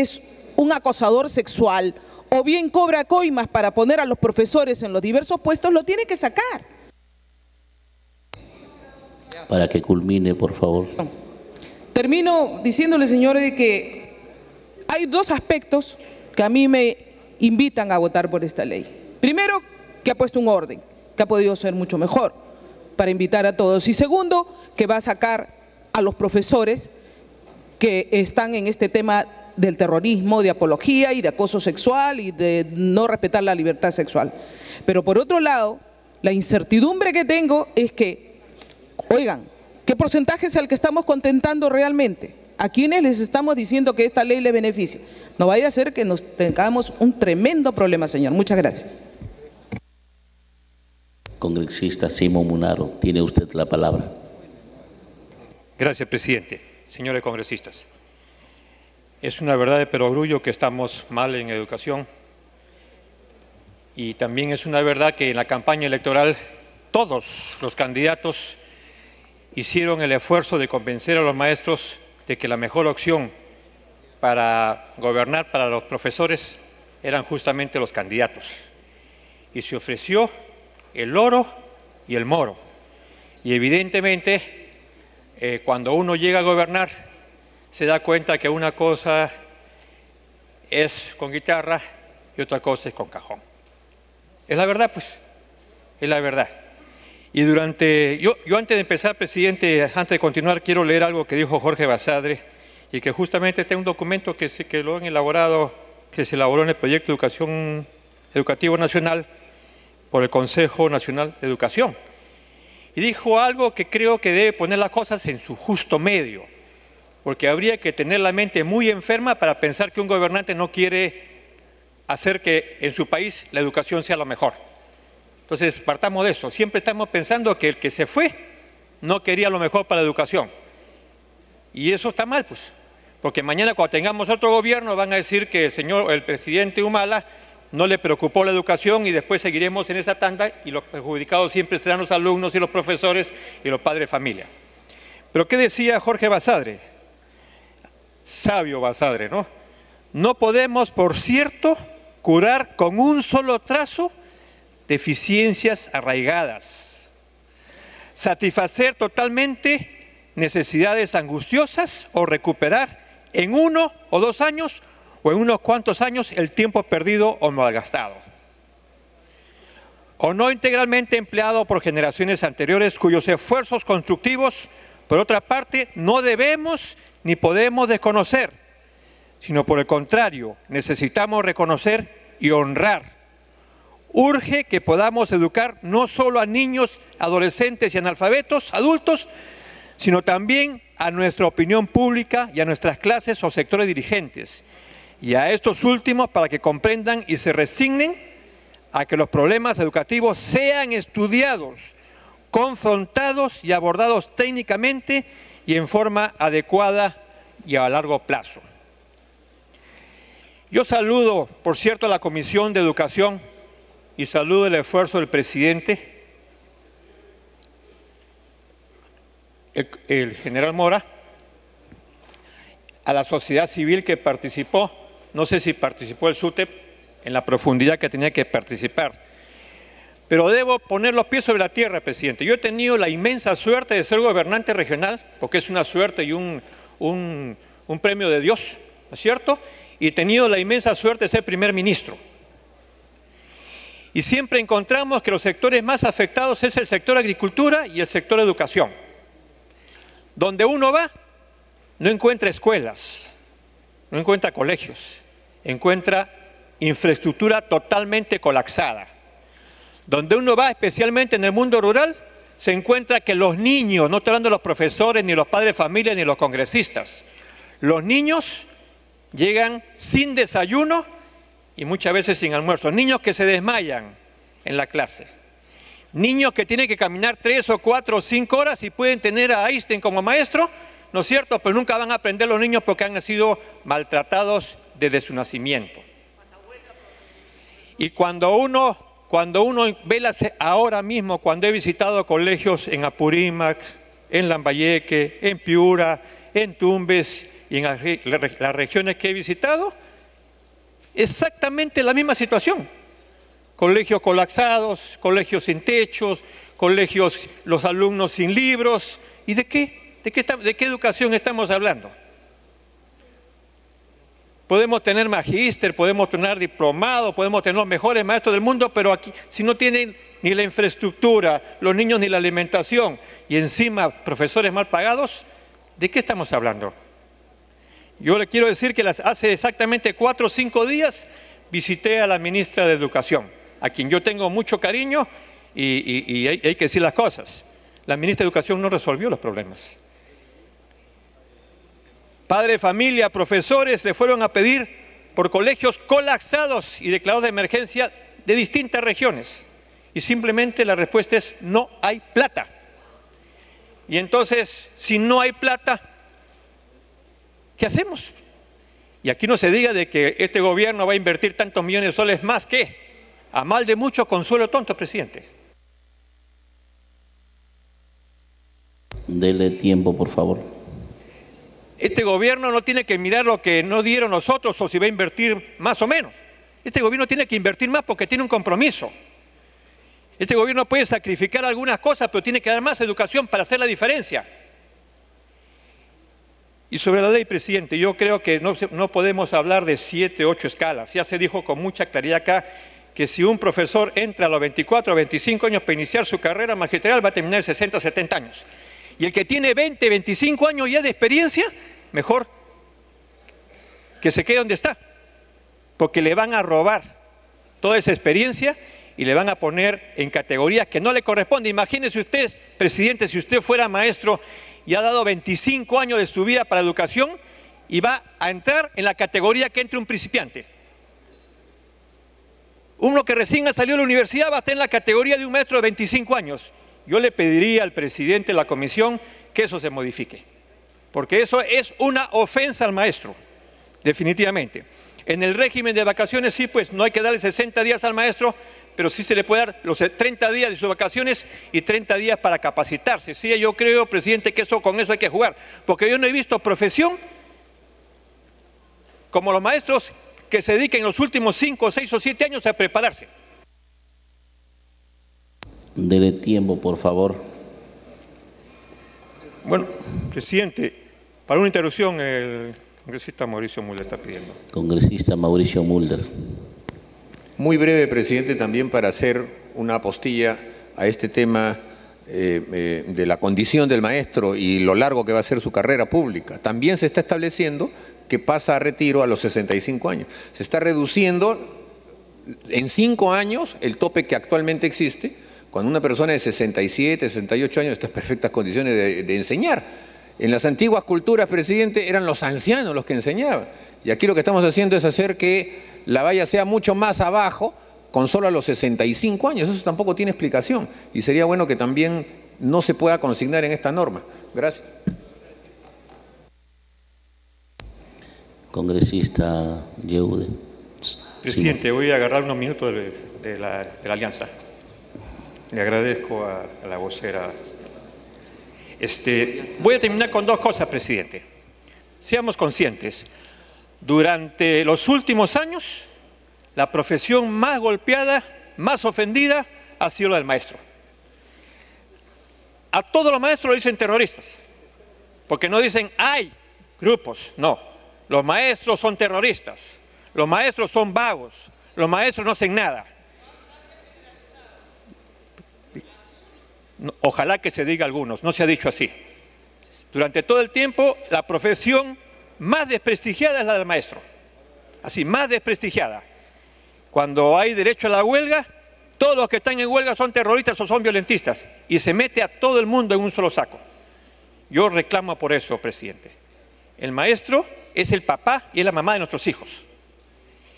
es un acosador sexual o bien cobra coimas para poner a los profesores en los diversos puestos, lo tiene que sacar. Para que culmine, por favor. Termino diciéndole, señores, que hay dos aspectos que a mí me invitan a votar por esta ley. Primero, que ha puesto un orden, que ha podido ser mucho mejor para invitar a todos. Y segundo, que va a sacar a los profesores que están en este tema del terrorismo, de apología y de acoso sexual y de no respetar la libertad sexual. Pero por otro lado, la incertidumbre que tengo es que, oigan, ¿qué porcentaje es el que estamos contentando realmente? ¿A quiénes les estamos diciendo que esta ley les beneficia? No vaya a ser que nos tengamos un tremendo problema, señor. Muchas gracias. Congresista Simón Munaro, tiene usted la palabra. Gracias, presidente. Señores congresistas, es una verdad de perogrullo que estamos mal en educación y también es una verdad que en la campaña electoral todos los candidatos hicieron el esfuerzo de convencer a los maestros de que la mejor opción para gobernar para los profesores eran justamente los candidatos. Y se ofreció el oro y el moro. Y evidentemente, cuando uno llega a gobernar, se da cuenta que una cosa es con guitarra y otra cosa es con cajón. Es la verdad, pues, es la verdad. Y yo antes de empezar, presidente, antes de continuar, quiero leer algo que dijo Jorge Basadre y que justamente está en un documento que se elaboró en el proyecto de Educación Educativo Nacional por el Consejo Nacional de Educación. Y dijo algo que creo que debe poner las cosas en su justo medio, porque habría que tener la mente muy enferma para pensar que un gobernante no quiere hacer que en su país la educación sea lo mejor. Entonces, partamos de eso. Siempre estamos pensando que el que se fue no quería lo mejor para la educación. Y eso está mal, pues, porque mañana cuando tengamos otro gobierno van a decir que el presidente Humala no le preocupó la educación y después seguiremos en esa tanda y los perjudicados siempre serán los alumnos y los profesores y los padres de familia. Pero ¿qué decía Jorge Basadre? Sabio Basadre, ¿no? No podemos, por cierto, curar con un solo trazo deficiencias arraigadas, satisfacer totalmente necesidades angustiosas o recuperar en 1 o 2 años o en unos cuantos años el tiempo perdido o malgastado, o no integralmente empleado por generaciones anteriores cuyos esfuerzos constructivos, por otra parte, no debemos ni podemos desconocer, sino por el contrario, necesitamos reconocer y honrar. Urge que podamos educar no solo a niños, adolescentes y analfabetos, adultos, sino también a nuestra opinión pública y a nuestras clases o sectores dirigentes, y a estos últimos para que comprendan y se resignen a que los problemas educativos sean estudiados, confrontados y abordados técnicamente y en forma adecuada y a largo plazo. Yo saludo, por cierto, a la Comisión de Educación y saludo el esfuerzo del presidente, el general Mora, a la sociedad civil que participó, no sé si participó el SUTEP en la profundidad que tenía que participar, pero debo poner los pies sobre la tierra, presidente. Yo he tenido la inmensa suerte de ser gobernante regional, porque es una suerte y un premio de Dios, ¿no es cierto? Y he tenido la inmensa suerte de ser primer ministro. Y siempre encontramos que los sectores más afectados es el sector agricultura y el sector educación. Donde uno va, no encuentra escuelas, no encuentra colegios, encuentra infraestructura totalmente colapsada. Donde uno va, especialmente en el mundo rural, se encuentra que los niños, no estoy hablando de los profesores, ni los padres de familia, ni los congresistas, los niños llegan sin desayuno y muchas veces sin almuerzo. Niños que se desmayan en la clase. Niños que tienen que caminar 3 o 4 o 5 horas y pueden tener a Einstein como maestro, ¿no es cierto? Pero nunca van a aprender los niños porque han sido maltratados desde su nacimiento. Y cuando uno ve ahora mismo, cuando he visitado colegios en Apurímac, en Lambayeque, en Piura, en Tumbes y en las regiones que he visitado, exactamente la misma situación. Colegios colapsados, colegios sin techos, colegios, los alumnos sin libros. ¿Y de qué? ¿De qué educación estamos hablando? Podemos tener magíster, podemos tener diplomado, podemos tener los mejores maestros del mundo, pero aquí, si no tienen ni la infraestructura, los niños ni la alimentación, y encima profesores mal pagados, ¿de qué estamos hablando? Yo le quiero decir que hace exactamente 4 o 5 días visité a la ministra de Educación, a quien yo tengo mucho cariño y hay que decir las cosas. La ministra de Educación no resolvió los problemas. Padres de familia, profesores le fueron a pedir por colegios colapsados y declarados de emergencia de distintas regiones. Y simplemente la respuesta es: no hay plata. Y entonces, si no hay plata, ¿qué hacemos? Y aquí no se diga de que este gobierno va a invertir tantos millones de soles más que, a mal de mucho, consuelo tonto, presidente. Dele tiempo, por favor. Este gobierno no tiene que mirar lo que no dieron los otros o si va a invertir más o menos. Este gobierno tiene que invertir más porque tiene un compromiso. Este gobierno puede sacrificar algunas cosas, pero tiene que dar más educación para hacer la diferencia. Y sobre la ley, presidente, yo creo que no podemos hablar de 7, 8 escalas. Ya se dijo con mucha claridad acá que si un profesor entra a los 24 o 25 años para iniciar su carrera magistral, va a terminar en 60, 70 años. Y el que tiene 20, 25 años ya de experiencia, mejor que se quede donde está, porque le van a robar toda esa experiencia y le van a poner en categorías que no le corresponden. Imagínese usted, presidente, si usted fuera maestro y ha dado 25 años de su vida para educación y va a entrar en la categoría que entre un principiante. Uno que recién ha salido de la universidad va a estar en la categoría de un maestro de 25 años. Yo le pediría al presidente de la comisión que eso se modifique, porque eso es una ofensa al maestro, definitivamente. En el régimen de vacaciones sí, pues no hay que darle 60 días al maestro, pero sí se le puede dar los 30 días de sus vacaciones y 30 días para capacitarse. Sí, yo creo, presidente, que con eso hay que jugar, porque yo no he visto profesión como los maestros que se dediquen los últimos 5, 6 o 7 años a prepararse. Dele tiempo, por favor. Bueno, presidente, para una interrupción el congresista Mauricio Mulder está pidiendo. Congresista Mauricio Mulder. Muy breve, presidente, también para hacer una apostilla a este tema de la condición del maestro y lo largo que va a ser su carrera pública. También se está estableciendo que pasa a retiro a los 65 años. Se está reduciendo en 5 años el tope que actualmente existe, cuando una persona de 67, 68 años está en perfectas condiciones de enseñar. En las antiguas culturas, presidente, eran los ancianos los que enseñaban. Y aquí lo que estamos haciendo es hacer que la valla sea mucho más abajo, con solo a los 65 años. Eso tampoco tiene explicación. Y sería bueno que también no se pueda consignar en esta norma. Gracias. Congresista Yeude. Presidente, voy a agarrar unos minutos de la alianza. Le agradezco a la vocera. Voy a terminar con 2 cosas, presidente. Seamos conscientes. Durante los últimos años, la profesión más golpeada, más ofendida, ha sido la del maestro. A todos los maestros lo dicen terroristas, porque no dicen hay grupos, no. Los maestros son terroristas, los maestros son vagos, los maestros no hacen nada. Ojalá que se diga algunos, no se ha dicho así. Durante todo el tiempo, la profesión más desprestigiada es la del maestro. Así, más desprestigiada. Cuando hay derecho a la huelga, todos los que están en huelga son terroristas o son violentistas. Y se mete a todo el mundo en un solo saco. Yo reclamo por eso, presidente. El maestro es el papá y es la mamá de nuestros hijos.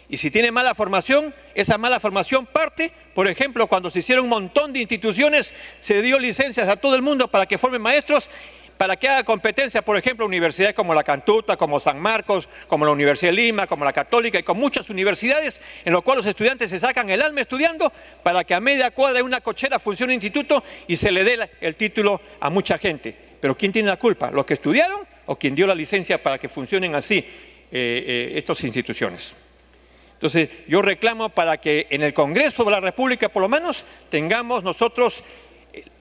Y si tiene mala formación, esa mala formación parte, por ejemplo, cuando se hicieron un montón de instituciones, se dio licencias a todo el mundo para que formen maestros, para que haga competencia, por ejemplo, universidades como la Cantuta, como San Marcos, como la Universidad de Lima, como la Católica y con muchas universidades en las cuales los estudiantes se sacan el alma estudiando para que a media cuadra de una cochera funcione un instituto y se le dé el título a mucha gente. Pero ¿quién tiene la culpa? ¿Los que estudiaron o quien dio la licencia para que funcionen así estas instituciones. Entonces, yo reclamo para que en el Congreso de la República, por lo menos, tengamos nosotros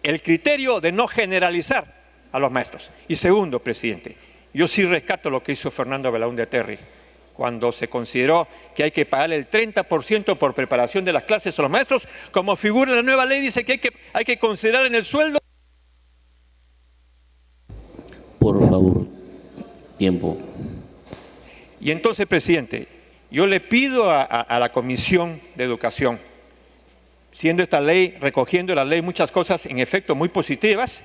el criterio de no generalizar a los maestros. Y segundo, presidente, yo sí rescato lo que hizo Fernando Belaúnde Terry, cuando se consideró que hay que pagar el 30% por preparación de las clases a los maestros, como figura en la nueva ley, dice que hay que considerar en el sueldo. Por favor, tiempo. Y entonces, presidente, yo le pido a la Comisión de Educación, siendo esta ley, recogiendo la ley muchas cosas en efecto muy positivas,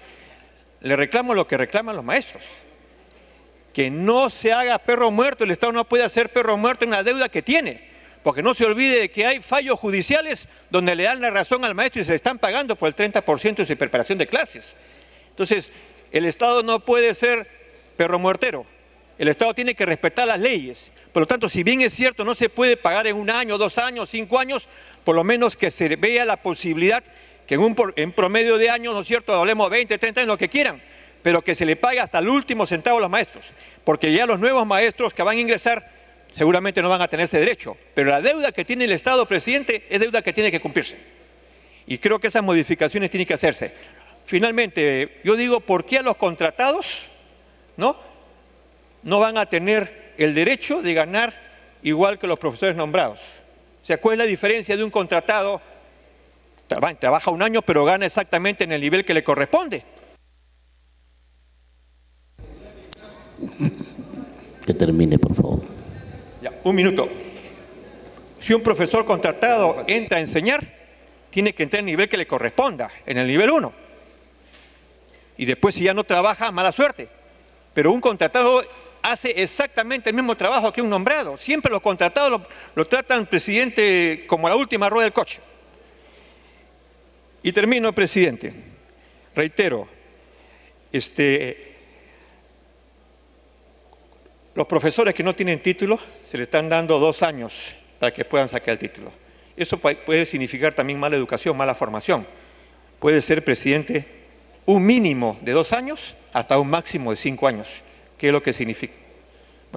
le reclamo lo que reclaman los maestros. Que no se haga perro muerto, el Estado no puede hacer perro muerto en la deuda que tiene, porque no se olvide de que hay fallos judiciales donde le dan la razón al maestro y se le están pagando por el 30% de su preparación de clases. Entonces, el Estado no puede ser perro muertero, el Estado tiene que respetar las leyes. Por lo tanto, si bien es cierto, no se puede pagar en 1 año, 2 años, 5 años, por lo menos que se vea la posibilidad que en promedio de años, ¿no es cierto?, hablemos 20, 30 años, lo que quieran, pero que se le pague hasta el último centavo a los maestros, porque ya los nuevos maestros que van a ingresar seguramente no van a tener ese derecho, pero la deuda que tiene el Estado, presidente, es deuda que tiene que cumplirse. Y creo que esas modificaciones tienen que hacerse. Finalmente, yo digo, ¿por qué a los contratados no van a tener el derecho de ganar igual que los profesores nombrados? O sea, ¿cuál es la diferencia de un contratado? Trabaja 1 año, pero gana exactamente en el nivel que le corresponde. Que termine, por favor. Ya, 1 minuto. Si un profesor contratado entra a enseñar, tiene que entrar en el nivel que le corresponda, en el nivel 1. Y después, si ya no trabaja, mala suerte. Pero un contratado hace exactamente el mismo trabajo que un nombrado. Siempre los contratados lo tratan, presidente, como la última rueda del coche. Y termino, presidente. Reitero, los profesores que no tienen título se le están dando 2 años para que puedan sacar el título. Eso puede significar también mala educación, mala formación. Puede ser, presidente, un mínimo de 2 años hasta un máximo de 5 años. ¿Qué es lo que significa?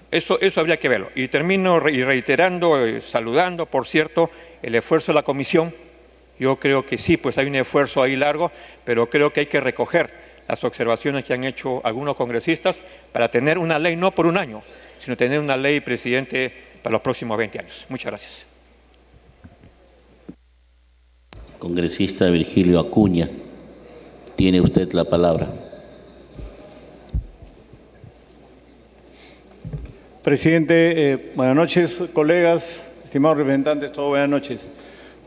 Eso habría que verlo. Y termino reiterando, saludando, por cierto, el esfuerzo de la comisión. Yo creo que sí, pues hay un esfuerzo ahí largo, pero creo que hay que recoger las observaciones que han hecho algunos congresistas para tener una ley no por 1 año, sino tener una ley, presidente, para los próximos 20 años. Muchas gracias. Congresista Virgilio Acuña, tiene usted la palabra. Presidente, buenas noches, colegas, estimados representantes, todos buenas noches.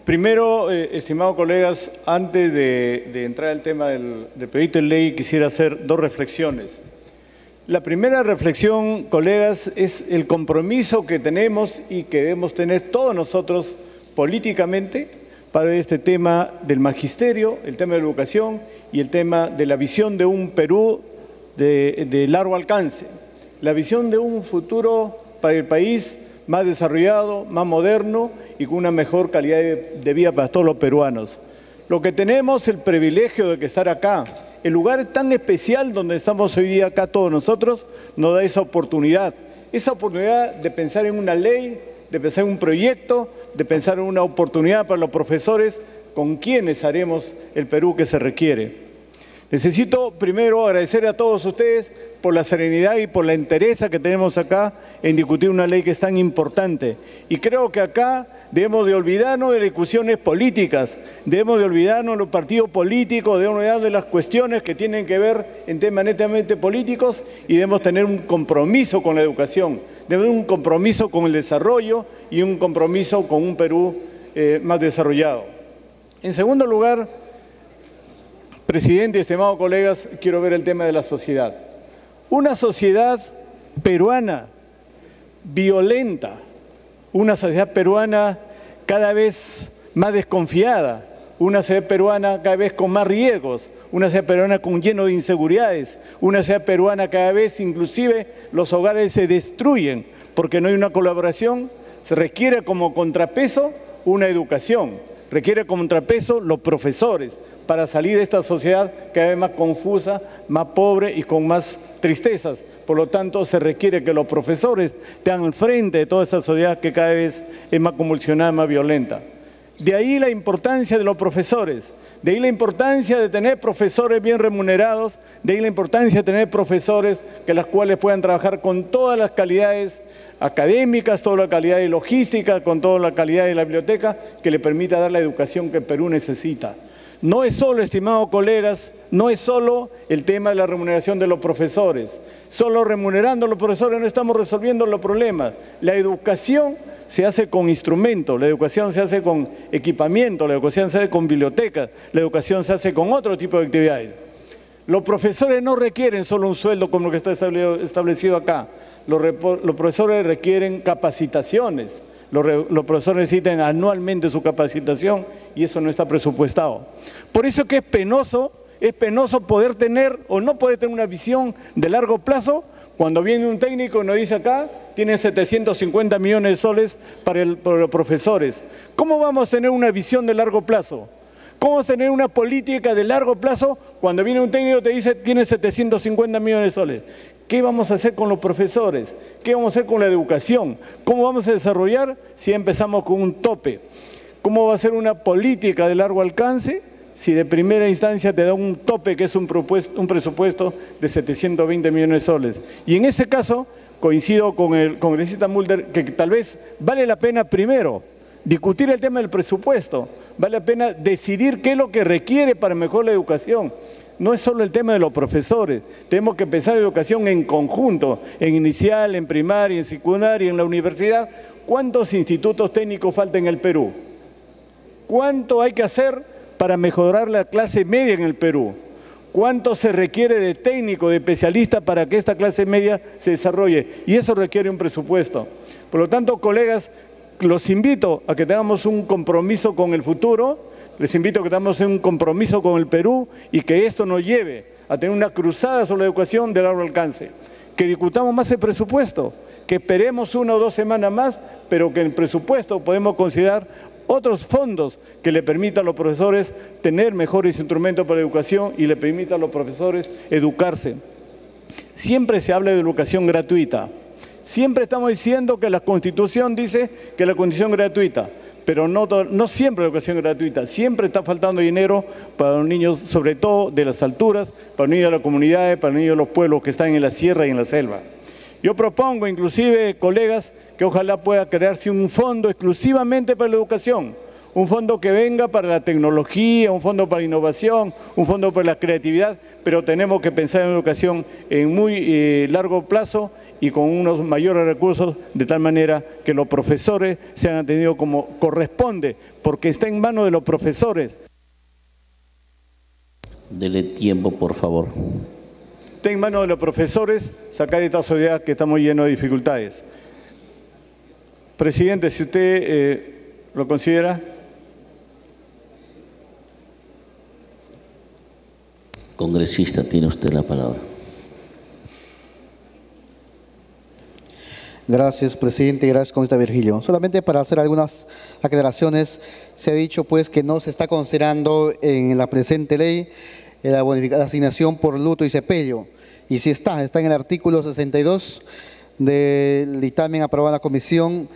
Primero, estimados colegas, antes de entrar al tema del proyecto de ley, quisiera hacer 2 reflexiones. La primera reflexión, colegas, es el compromiso que tenemos y que debemos tener todos nosotros políticamente para este tema del magisterio, el tema de la educación y el tema de la visión de un Perú de largo alcance. La visión de un futuro para el país más desarrollado, más moderno y con una mejor calidad de vida para todos los peruanos. Lo que tenemos el privilegio de estar acá, el lugar tan especial donde estamos hoy día acá todos nosotros, nos da esa oportunidad de pensar en una ley, de pensar en un proyecto, de pensar en una oportunidad para los profesores con quienes haremos el Perú que se requiere. Necesito primero agradecer a todos ustedes por la serenidad y por la entereza que tenemos acá en discutir una ley que es tan importante. Y creo que acá debemos de olvidarnos de discusiones políticas, debemos de olvidarnos de los partidos políticos, debemos de olvidarnos de las cuestiones que tienen que ver en temas netamente políticos y debemos tener un compromiso con la educación, debemos tener un compromiso con el desarrollo y un compromiso con un Perú más desarrollado. En segundo lugar, presidente, estimados colegas, quiero ver el tema de la sociedad. Una sociedad peruana violenta, una sociedad peruana cada vez más desconfiada, una sociedad peruana cada vez con más riesgos, una sociedad peruana lleno de inseguridades, una sociedad peruana cada vez inclusive los hogares se destruyen porque no hay una colaboración, se requiere como contrapeso una educación, requiere contrapeso los profesores para salir de esta sociedad cada vez más confusa, más pobre y con más tristezas. Por lo tanto, se requiere que los profesores estén al frente de toda esta sociedad que cada vez es más convulsionada, más violenta. De ahí la importancia de los profesores, de ahí la importancia de tener profesores bien remunerados, de ahí la importancia de tener profesores que las cuales puedan trabajar con todas las calidades académicas, toda la calidad de logística, con toda la calidad de la biblioteca que le permita dar la educación que el Perú necesita. No es solo, estimados colegas, no es solo el tema de la remuneración de los profesores. Solo remunerando a los profesores no estamos resolviendo los problemas. La educación se hace con instrumentos, la educación se hace con equipamiento, la educación se hace con bibliotecas, la educación se hace con otro tipo de actividades. Los profesores no requieren solo un sueldo como lo que está establecido acá. Los profesores requieren capacitaciones. Los profesores necesitan anualmente su capacitación y eso no está presupuestado. Por eso que es penoso poder tener o no poder tener una visión de largo plazo cuando viene un técnico y nos dice acá, tienen 750 millones de soles para los profesores. ¿Cómo vamos a tener una visión de largo plazo? ¿Cómo vamos a tener una política de largo plazo cuando viene un técnico y te dice, tiene 750 millones de soles? ¿Qué vamos a hacer con los profesores? ¿Qué vamos a hacer con la educación? ¿Cómo vamos a desarrollar si empezamos con un tope? ¿Cómo va a ser una política de largo alcance si de primera instancia te da un tope que es un presupuesto de 720 millones de soles? Y en ese caso coincido con el congresista Mulder que tal vez vale la pena primero discutir el tema del presupuesto, vale la pena decidir qué es lo que requiere para mejorar la educación. No es solo el tema de los profesores, tenemos que pensar en educación en conjunto, en inicial, en primaria, en secundaria, en la universidad. ¿Cuántos institutos técnicos faltan en el Perú? ¿Cuánto hay que hacer para mejorar la clase media en el Perú? ¿Cuánto se requiere de técnicos, de especialistas para que esta clase media se desarrolle? Y eso requiere un presupuesto. Por lo tanto, colegas, los invito a que tengamos un compromiso con el futuro. Les invito a que tengamos un compromiso con el Perú y que esto nos lleve a tener una cruzada sobre la educación de largo alcance. Que discutamos más el presupuesto, que esperemos 1 o 2 semanas más, pero que en el presupuesto podemos considerar otros fondos que le permitan a los profesores tener mejores instrumentos para la educación y le permitan a los profesores educarse. Siempre se habla de educación gratuita. Siempre estamos diciendo que la Constitución dice que la educación es gratuita. Pero no siempre la educación es gratuita, siempre está faltando dinero para los niños, sobre todo de las alturas, para los niños de las comunidades, para los niños de los pueblos que están en la sierra y en la selva. Yo propongo, inclusive, colegas, que ojalá pueda crearse un fondo exclusivamente para la educación, un fondo que venga para la tecnología, un fondo para la innovación, un fondo para la creatividad, pero tenemos que pensar en educación en muy largo plazo y con unos mayores recursos, de tal manera que los profesores sean atendidos como corresponde, porque está en manos de los profesores. Dele tiempo, por favor. Está en manos de los profesores sacar de esta sociedad que estamos llenos de dificultades. Presidente, si usted lo considera. Congresista, tiene usted la palabra. Gracias, presidente, y gracias, congresista Virgilio. Solamente para hacer algunas aclaraciones, se ha dicho pues que no se está considerando en la presente ley la asignación por luto y sepelio. Y sí está en el artículo 62 del dictamen aprobado en la Comisión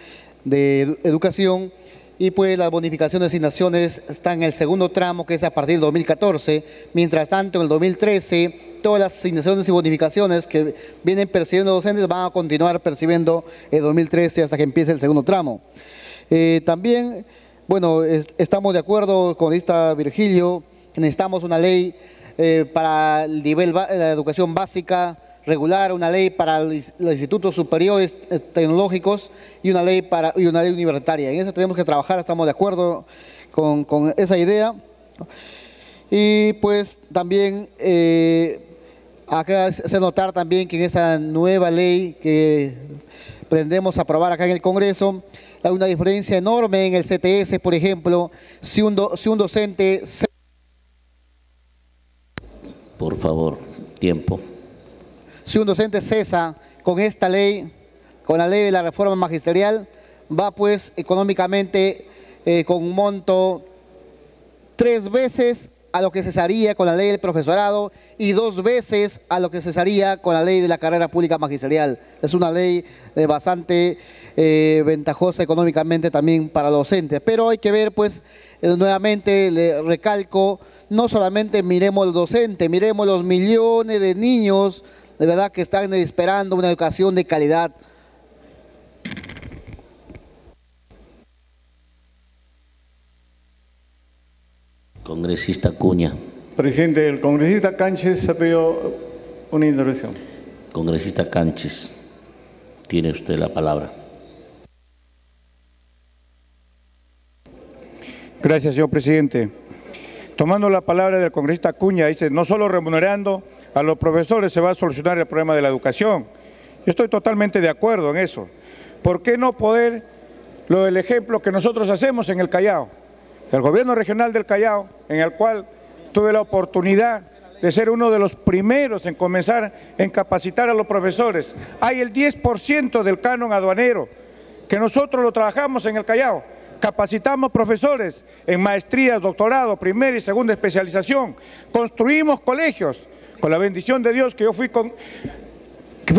de Educación. Y pues la bonificación de asignaciones está en el segundo tramo, que es a partir del 2014. Mientras tanto, en el 2013, todas las asignaciones y bonificaciones que vienen percibiendo docentes van a continuar percibiendo el 2013 hasta que empiece el segundo tramo. También, bueno, estamos de acuerdo con esta Virgilio, que necesitamos una ley para el nivel de la educación básica regular, una ley para los institutos superiores tecnológicos y una ley universitaria. En eso tenemos que trabajar, estamos de acuerdo con esa idea. Y pues también acá hace notar también que en esa nueva ley que pretendemos aprobar acá en el Congreso, hay una diferencia enorme en el CTS, por ejemplo, si un docente... Por favor, tiempo. Si un docente cesa con esta ley, con la ley de la reforma magisterial, va pues económicamente con un monto 3 veces a lo que cesaría con la ley del profesorado y 2 veces a lo que cesaría con la ley de la carrera pública magisterial. Es una ley bastante ventajosa económicamente también para los docentes, pero hay que ver, pues, nuevamente le recalco, no solamente miremos los docentes, miremos los millones de niños de verdad que están esperando una educación de calidad. Congresista Acuña. Presidente, el congresista Canches ha pedido una intervención. Congresista Canches, tiene usted la palabra. Gracias, señor presidente. Tomando la palabra del congresista Acuña, dice, no solo remunerando a los profesores se va a solucionar el problema de la educación. Yo estoy totalmente de acuerdo en eso. ¿Por qué no poder lo del ejemplo que nosotros hacemos en el Callao? El gobierno regional del Callao, en el cual tuve la oportunidad de ser uno de los primeros en comenzar en capacitar a los profesores. Hay el 10% del canon aduanero, que nosotros lo trabajamos en el Callao. Capacitamos profesores en maestrías, doctorado, primera y segunda especialización. Construimos colegios. Con la bendición de Dios que yo fui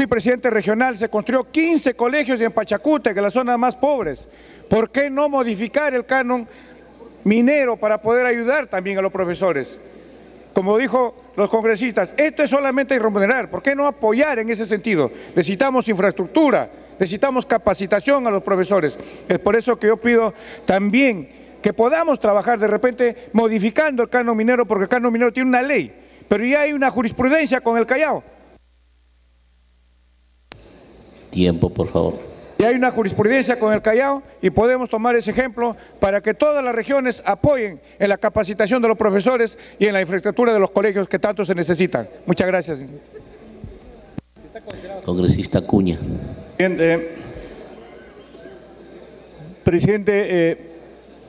presidente regional, se construyó 15 colegios en Pachacute, que es la zona más pobres. ¿Por qué no modificar el canon minero para poder ayudar también a los profesores? Como dijo los congresistas, esto es solamente remunerar, ¿por qué no apoyar en ese sentido? Necesitamos infraestructura, necesitamos capacitación a los profesores. Es por eso que yo pido también que podamos trabajar de repente modificando el canon minero, porque el canon minero tiene una ley, pero ya hay una jurisprudencia con el Callao. Tiempo, por favor. Y hay una jurisprudencia con el Callao y podemos tomar ese ejemplo para que todas las regiones apoyen en la capacitación de los profesores y en la infraestructura de los colegios que tanto se necesitan. Muchas gracias. Congresista Acuña. Presidente,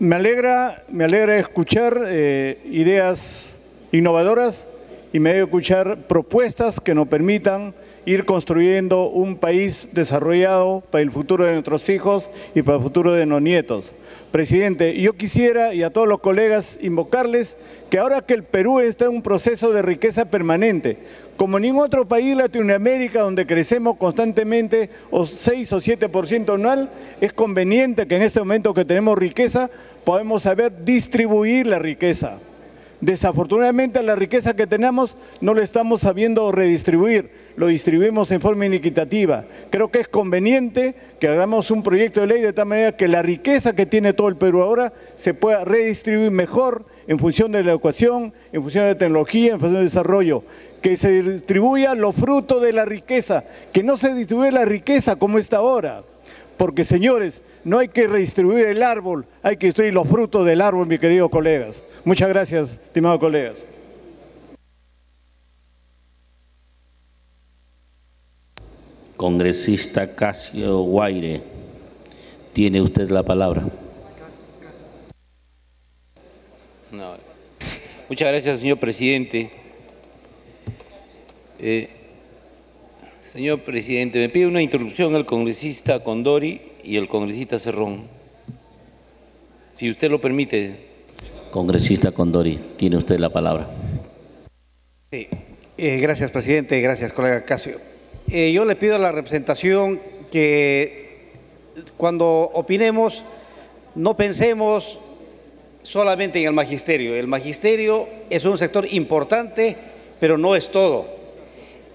me alegra escuchar ideas innovadoras y me alegra escuchar propuestas que nos permitan ir construyendo un país desarrollado para el futuro de nuestros hijos y para el futuro de los nietos. Presidente, yo quisiera, y a todos los colegas, invocarles que ahora que el Perú está en un proceso de riqueza permanente, como ningún otro país de Latinoamérica donde crecemos constantemente, o 6 o 7% anual, es conveniente que en este momento que tenemos riqueza, podamos saber distribuir la riqueza. Desafortunadamente la riqueza que tenemos no la estamos sabiendo redistribuir, lo distribuimos en forma inequitativa. Creo que es conveniente que hagamos un proyecto de ley de tal manera que la riqueza que tiene todo el Perú ahora se pueda redistribuir mejor en función de la educación, en función de la tecnología, en función del desarrollo. Que se distribuya los frutos de la riqueza, que no se distribuya la riqueza como está ahora. Porque, señores, no hay que redistribuir el árbol, hay que distribuir los frutos del árbol, mis queridos colegas. Muchas gracias, estimados colegas. Congresista Casio Guaire, tiene usted la palabra. No. Muchas gracias, señor presidente. Señor presidente, me pide una interrupción el congresista Condori y el congresista Cerrón. Si usted lo permite. Congresista Condori, tiene usted la palabra. Sí. Gracias, presidente. Gracias, colega Casio. Yo le pido a la representación que cuando opinemos no pensemos solamente en el magisterio. El magisterio es un sector importante, pero no es todo.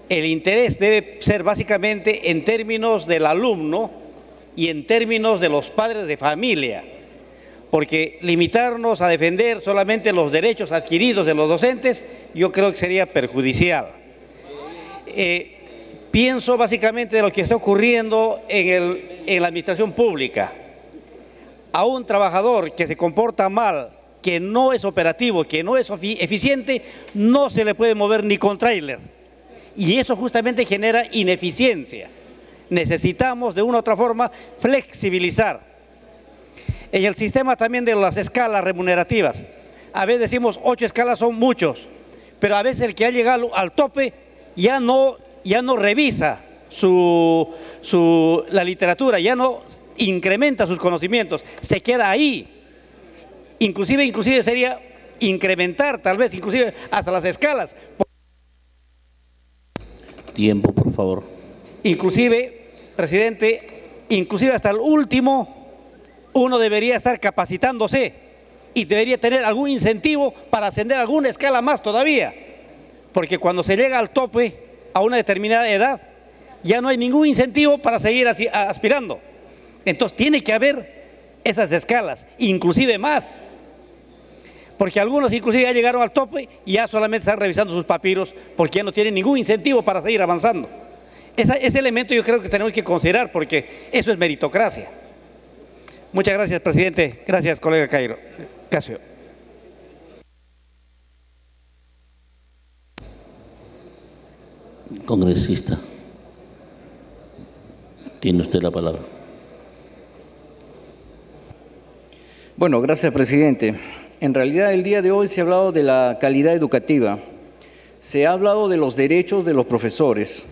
El interés debe ser básicamente en términos del alumno y en términos de los padres de familia, porque limitarnos a defender solamente los derechos adquiridos de los docentes, yo creo que sería perjudicial. Pienso básicamente de lo que está ocurriendo en la administración pública. A un trabajador que se comporta mal, que no es operativo, que no es eficiente, no se le puede mover ni con tráiler. Y eso justamente genera ineficiencia. Necesitamos de una u otra forma flexibilizar. En el sistema también de las escalas remunerativas, a veces decimos 8 escalas son muchos, pero a veces el que ha llegado al tope ya no revisa la literatura, ya no incrementa sus conocimientos, se queda ahí. Inclusive sería incrementar tal vez inclusive hasta las escalas. Tiempo, por favor. Inclusive, presidente, inclusive hasta el último, uno debería estar capacitándose y debería tener algún incentivo para ascender alguna escala más todavía. Porque cuando se llega al tope a una determinada edad, ya no hay ningún incentivo para seguir aspirando. Entonces tiene que haber esas escalas, inclusive más. Porque algunos inclusive ya llegaron al tope y ya solamente están revisando sus papiros porque ya no tienen ningún incentivo para seguir avanzando. Ese elemento yo creo que tenemos que considerar porque eso es meritocracia. Muchas gracias, presidente. Gracias, colega Casio. Congresista, tiene usted la palabra. Bueno, gracias, presidente. En realidad, el día de hoy se ha hablado de la calidad educativa, se ha hablado de los derechos de los profesores,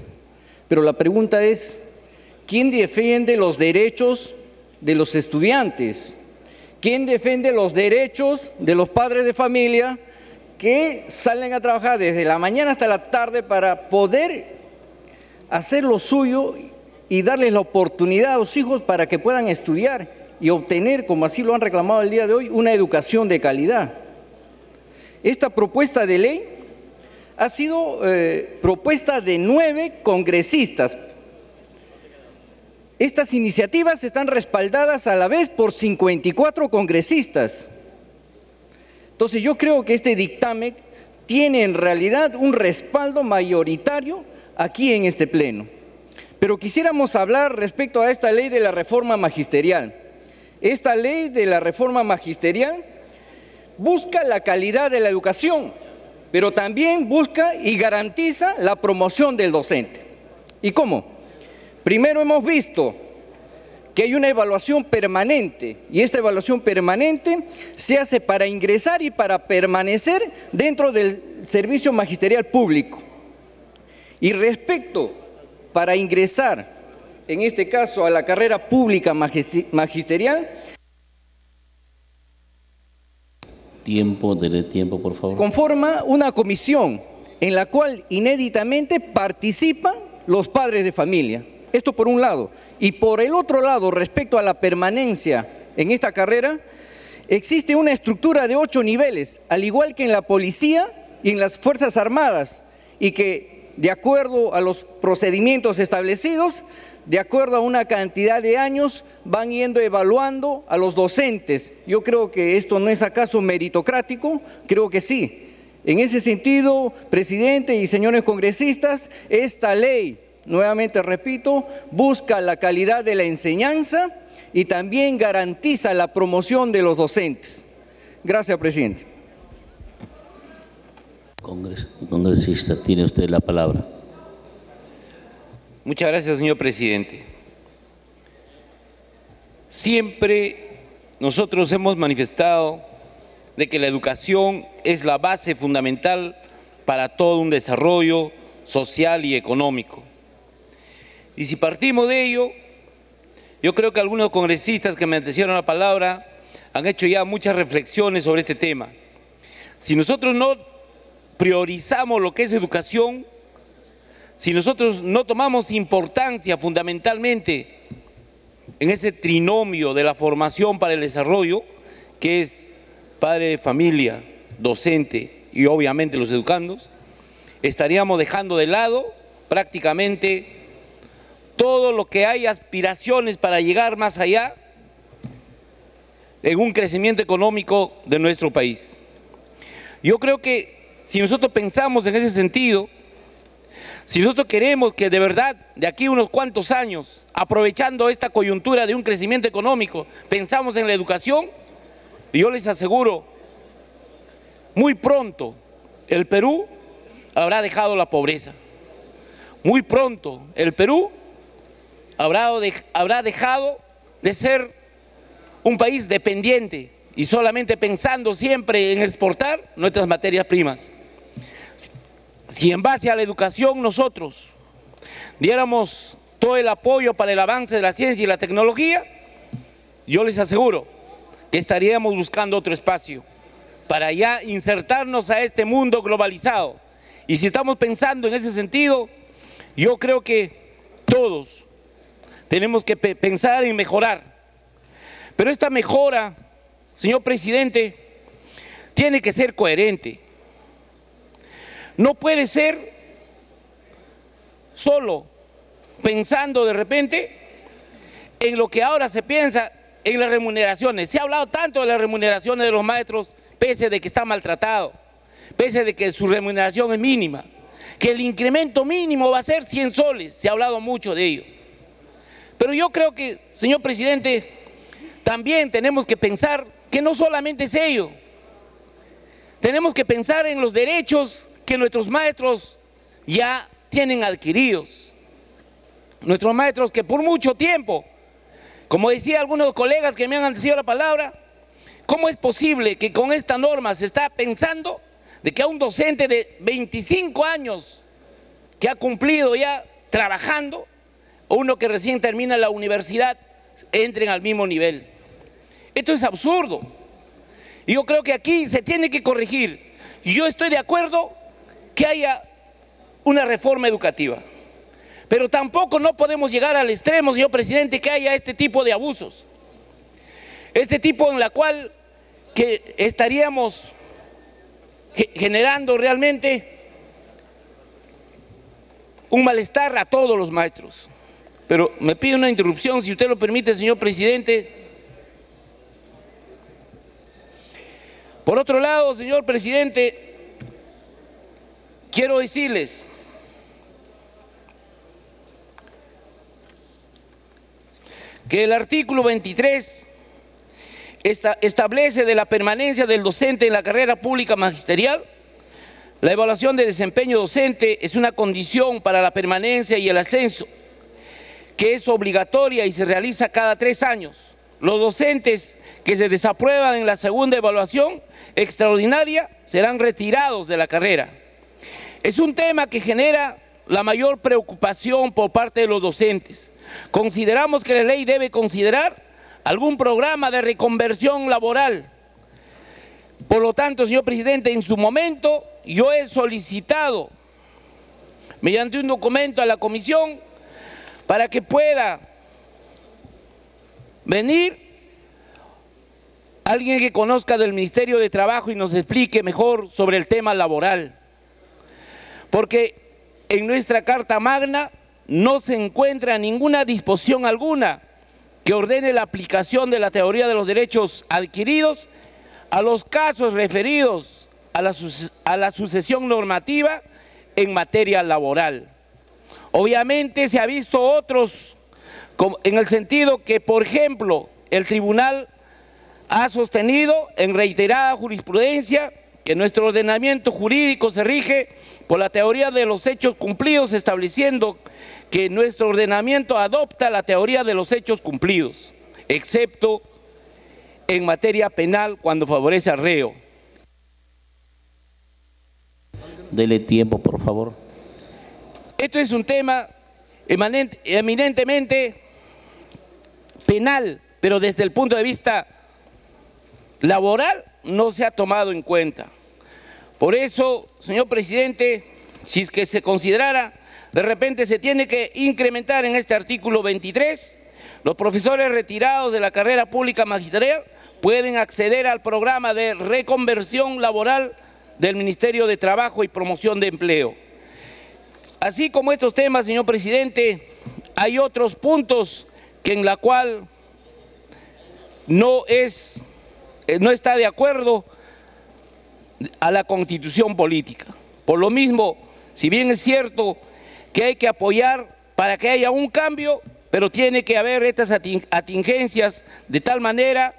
pero la pregunta es, ¿quién defiende los derechos de los estudiantes? ¿Quién defiende los derechos de los padres de familia que salen a trabajar desde la mañana hasta la tarde para poder hacer lo suyo y darles la oportunidad a los hijos para que puedan estudiar y obtener, como así lo han reclamado el día de hoy, una educación de calidad? Esta propuesta de ley ha sido propuesta de 9 congresistas. Estas iniciativas están respaldadas a la vez por 54 congresistas. Entonces yo creo que este dictamen tiene en realidad un respaldo mayoritario aquí en este pleno. Pero quisiéramos hablar respecto a esta ley de la reforma magisterial. Esta ley de la reforma magisterial busca la calidad de la educación, pero también busca y garantiza la promoción del docente. ¿Y cómo? Primero hemos visto que hay una evaluación permanente y esta evaluación permanente se hace para ingresar y para permanecer dentro del servicio magisterial público. Y respecto para ingresar, en este caso a la carrera pública magisterial. Dele tiempo, por favor. Conforma una comisión en la cual inéditamente participan los padres de familia. Esto por un lado. Y por el otro lado, respecto a la permanencia en esta carrera, existe una estructura de 8 niveles, al igual que en la policía y en las Fuerzas Armadas, y que de acuerdo a los procedimientos establecidos, de acuerdo a una cantidad de años, van yendo evaluando a los docentes. Yo creo que esto no es acaso meritocrático, creo que sí. En ese sentido, presidente y señores congresistas, esta ley, nuevamente repito, busca la calidad de la enseñanza y también garantiza la promoción de los docentes. Gracias, presidente. Congresista, tiene usted la palabra. Muchas gracias, señor presidente. Siempre nosotros hemos manifestado de que la educación es la base fundamental para todo un desarrollo social y económico. Y si partimos de ello, yo creo que algunos congresistas que me antecedieron la palabra han hecho ya muchas reflexiones sobre este tema. Si nosotros no priorizamos lo que es educación, si nosotros no tomamos importancia fundamentalmente en ese trinomio de la formación para el desarrollo, que es padre de familia, docente y obviamente los educandos, estaríamos dejando de lado prácticamente todo lo que hay aspiraciones para llegar más allá en un crecimiento económico de nuestro país. Yo creo que si nosotros pensamos en ese sentido, si nosotros queremos que de verdad de aquí a unos cuantos años, aprovechando esta coyuntura de un crecimiento económico, pensamos en la educación, yo les aseguro, muy pronto el Perú habrá dejado la pobreza. Muy pronto el Perú habrá dejado de ser un país dependiente y solamente pensando siempre en exportar nuestras materias primas. Si en base a la educación nosotros diéramos todo el apoyo para el avance de la ciencia y la tecnología, yo les aseguro que estaríamos buscando otro espacio. para ya insertarnos a este mundo globalizado. Y si estamos pensando en ese sentido, yo creo que todos tenemos que pensar en mejorar. Pero esta mejora, señor presidente, tiene que ser coherente. No puede ser solo pensando de repente en lo que ahora se piensa en las remuneraciones. Se ha hablado tanto de las remuneraciones de los maestros, pese de que está maltratado, pese de que su remuneración es mínima, que el incremento mínimo va a ser 100 soles, se ha hablado mucho de ello. Pero yo creo que, señor presidente, también tenemos que pensar que no solamente es ello, tenemos que pensar en los derechos que nuestros maestros ya tienen adquiridos. Nuestros maestros que por mucho tiempo, como decía algunos colegas que me han antecedido la palabra, ¿cómo es posible que con esta norma se está pensando de que a un docente de 25 años que ha cumplido ya trabajando, o uno que recién termina la universidad, entren al mismo nivel? Esto es absurdo. Y yo creo que aquí se tiene que corregir. Y yo estoy de acuerdo que haya una reforma educativa. Pero tampoco no podemos llegar al extremo, señor presidente, que haya este tipo de abusos. Este tipo en la cual que estaríamos generando realmente un malestar a todos los maestros. Pero me pide una interrupción, si usted lo permite, señor presidente. Por otro lado, señor presidente, quiero decirles que el artículo 23 establece de la permanencia del docente en la carrera pública magisterial. La evaluación de desempeño docente es una condición para la permanencia y el ascenso, que es obligatoria y se realiza cada 3 años. Los docentes que se desaprueban en la segunda evaluación extraordinaria serán retirados de la carrera. Es un tema que genera la mayor preocupación por parte de los docentes. Consideramos que la ley debe considerar algún programa de reconversión laboral. Por lo tanto, señor presidente, en su momento yo he solicitado mediante un documento a la comisión para que pueda venir alguien que conozca del Ministerio de Trabajo y nos explique mejor sobre el tema laboral. Porque en nuestra Carta Magna no se encuentra ninguna disposición alguna que ordene la aplicación de la teoría de los derechos adquiridos a los casos referidos a la sucesión normativa en materia laboral. Obviamente se ha visto otros en el sentido que, por ejemplo, el tribunal ha sostenido en reiterada jurisprudencia que nuestro ordenamiento jurídico se rige por la teoría de los hechos cumplidos, estableciendo que nuestro ordenamiento adopta la teoría de los hechos cumplidos, excepto en materia penal cuando favorece al reo. Dele tiempo, por favor. Esto es un tema eminentemente penal, pero desde el punto de vista laboral no se ha tomado en cuenta. Por eso, señor presidente, si es que se considerara, de repente se tiene que incrementar en este artículo 23, los profesores retirados de la carrera pública magisterial pueden acceder al programa de reconversión laboral del Ministerio de Trabajo y Promoción de Empleo. Así como estos temas, señor presidente, hay otros puntos que en la cual no está de acuerdo a la Constitución política. Por lo mismo, si bien es cierto que hay que apoyar para que haya un cambio, pero tiene que haber estas atingencias de tal manera,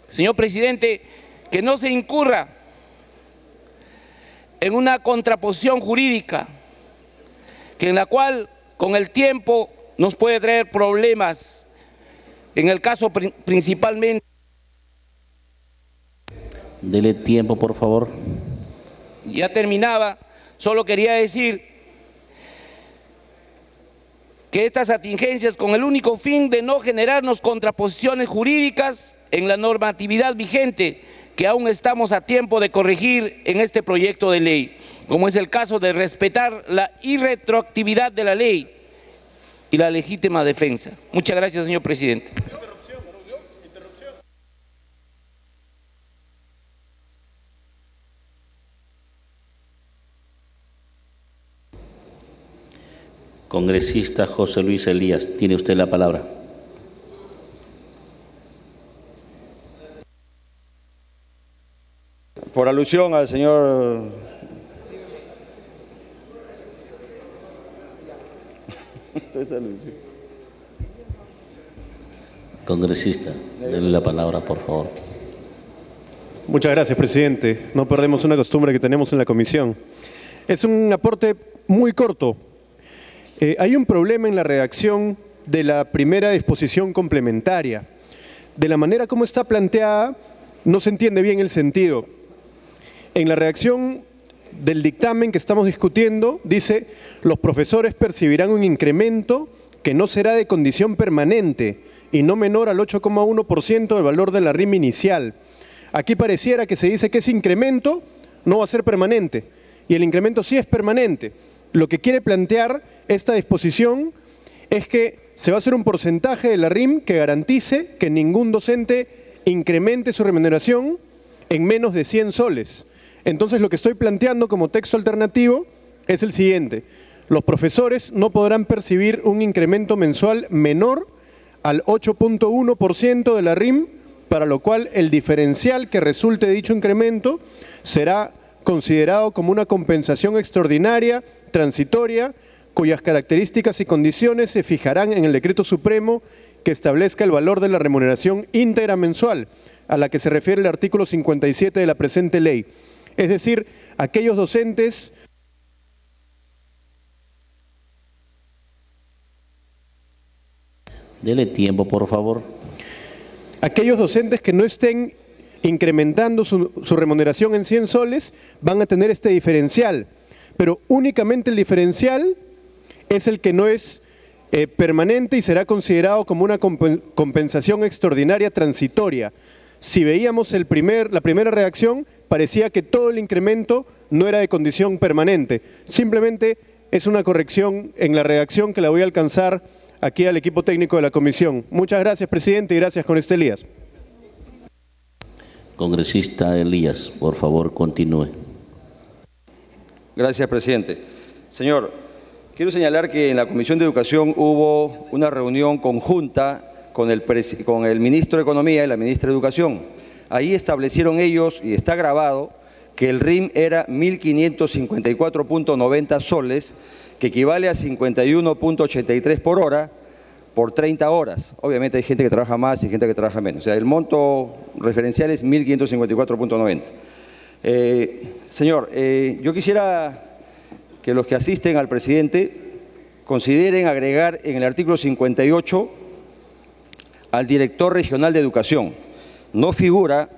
señor presidente, que no se incurra en una contraposición jurídica, que en la cual con el tiempo nos puede traer problemas, en el caso principalmente. Dele tiempo, por favor. Ya terminaba, solo quería decir que estas atingencias, con el único fin de no generarnos contraposiciones jurídicas en la normatividad vigente, que aún estamos a tiempo de corregir en este proyecto de ley, como es el caso de respetar la irretroactividad de la ley y la legítima defensa. Muchas gracias, señor presidente. Congresista José Luis Elías, tiene usted la palabra. Por alusión al señor... Congresista, denle la palabra, por favor. Muchas gracias, presidente. No perdemos una costumbre que tenemos en la comisión. Es un aporte muy corto. Hay un problema en la redacción de la primera disposición complementaria. De la manera como está planteada, no se entiende bien el sentido. En la redacción del dictamen que estamos discutiendo, dice: los profesores percibirán un incremento que no será de condición permanente y no menor al 8,1% del valor de la RIM inicial. Aquí pareciera que se dice que ese incremento no va a ser permanente, y el incremento sí es permanente. Lo que quiere plantear esta disposición es que se va a hacer un porcentaje de la RIM que garantice que ningún docente incremente su remuneración en menos de 100 soles. Entonces, lo que estoy planteando como texto alternativo es el siguiente: los profesores no podrán percibir un incremento mensual menor al 8,1% de la RIM, para lo cual el diferencial que resulte de dicho incremento será considerado como una compensación extraordinaria, transitoria, cuyas características y condiciones se fijarán en el Decreto Supremo que establezca el valor de la remuneración íntegra mensual, a la que se refiere el artículo 57 de la presente ley. Es decir, aquellos docentes Dele tiempo, por favor. Aquellos docentes que no estén incrementando su remuneración en 100 soles van a tener este diferencial, pero únicamente el diferencial es el que no es permanente y será considerado como una compensación extraordinaria transitoria. Si veíamos la primera reacción, parecía que todo el incremento no era de condición permanente. Simplemente es una corrección en la redacción que la voy a alcanzar aquí al equipo técnico de la comisión. Muchas gracias, presidente, y gracias, congresista Elías. Congresista Elías, por favor, continúe. Gracias, presidente. Señor, quiero señalar que en la Comisión de Educación hubo una reunión conjunta con el ministro de Economía y la ministra de Educación. Ahí establecieron ellos, y está grabado, que el RIM era 1.554.90 soles, que equivale a 51.83 por hora, por 30 horas. Obviamente hay gente que trabaja más y gente que trabaja menos. O sea, el monto referencial es 1.554.90. Señor, yo quisiera que los que asisten al presidente consideren agregar en el artículo 58 al director regional de educación. No figura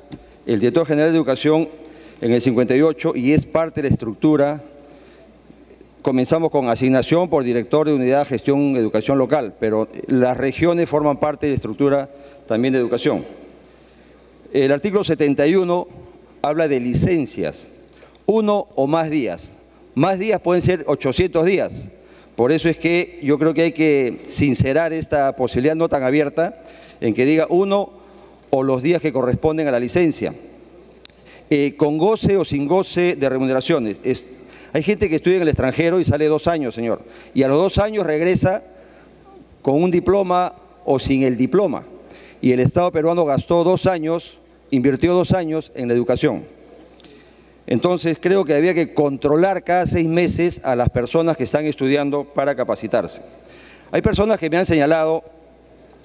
el director general de educación en el 58 y es parte de la estructura. Comenzamos con asignación por director de unidad gestión educación local, pero las regiones forman parte de la estructura también de educación. El artículo 71 habla de licencias, 1 o más días. Más días pueden ser 800 días. Por eso es que yo creo que hay que sincerar esta posibilidad no tan abierta en que diga 1 o los días que corresponden a la licencia. Con goce o sin goce de remuneraciones. Hay gente que estudia en el extranjero y sale 2 años, señor, y a los 2 años regresa con un diploma o sin el diploma. Y el Estado peruano gastó 2 años, invirtió 2 años en la educación. Entonces creo que había que controlar cada 6 meses a las personas que están estudiando para capacitarse. Hay personas que me han señalado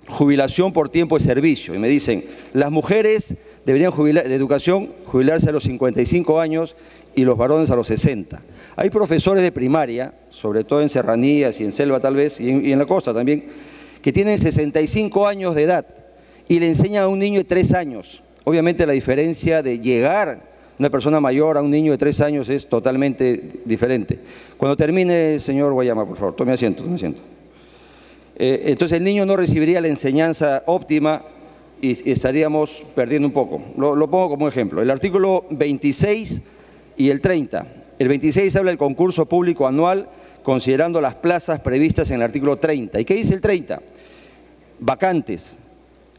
jubilación por tiempo de servicio y me dicen: las mujeres deberían jubilarse a los 55 años y los varones a los 60. Hay profesores de primaria, sobre todo en serranías y en selva tal vez, y en la costa también, que tienen 65 años de edad y le enseñan a un niño de 3 años. Obviamente la diferencia de llegar una persona mayor a un niño de 3 años es totalmente diferente. Cuando termine, señor Guayama, por favor, tome asiento, tome asiento. Entonces el niño no recibiría la enseñanza óptima y estaríamos perdiendo un poco. Lo pongo como ejemplo. El artículo 26 y el 30. El 26 habla del concurso público anual considerando las plazas previstas en el artículo 30. ¿Y qué dice el 30? Vacantes.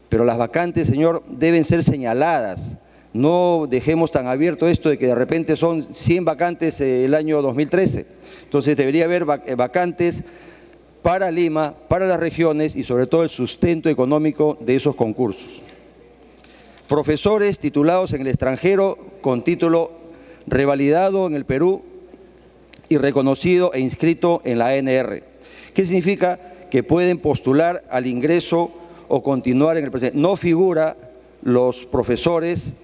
Pero las vacantes, señor, deben ser señaladas. No dejemos tan abierto esto de que de repente son 100 vacantes el año 2013. Entonces debería haber vacantes para Lima, para las regiones y sobre todo el sustento económico de esos concursos. Profesores titulados en el extranjero con título revalidado en el Perú y reconocido e inscrito en la ANR. ¿Qué significa? Que pueden postular al ingreso o continuar en el presente. No figura los profesores,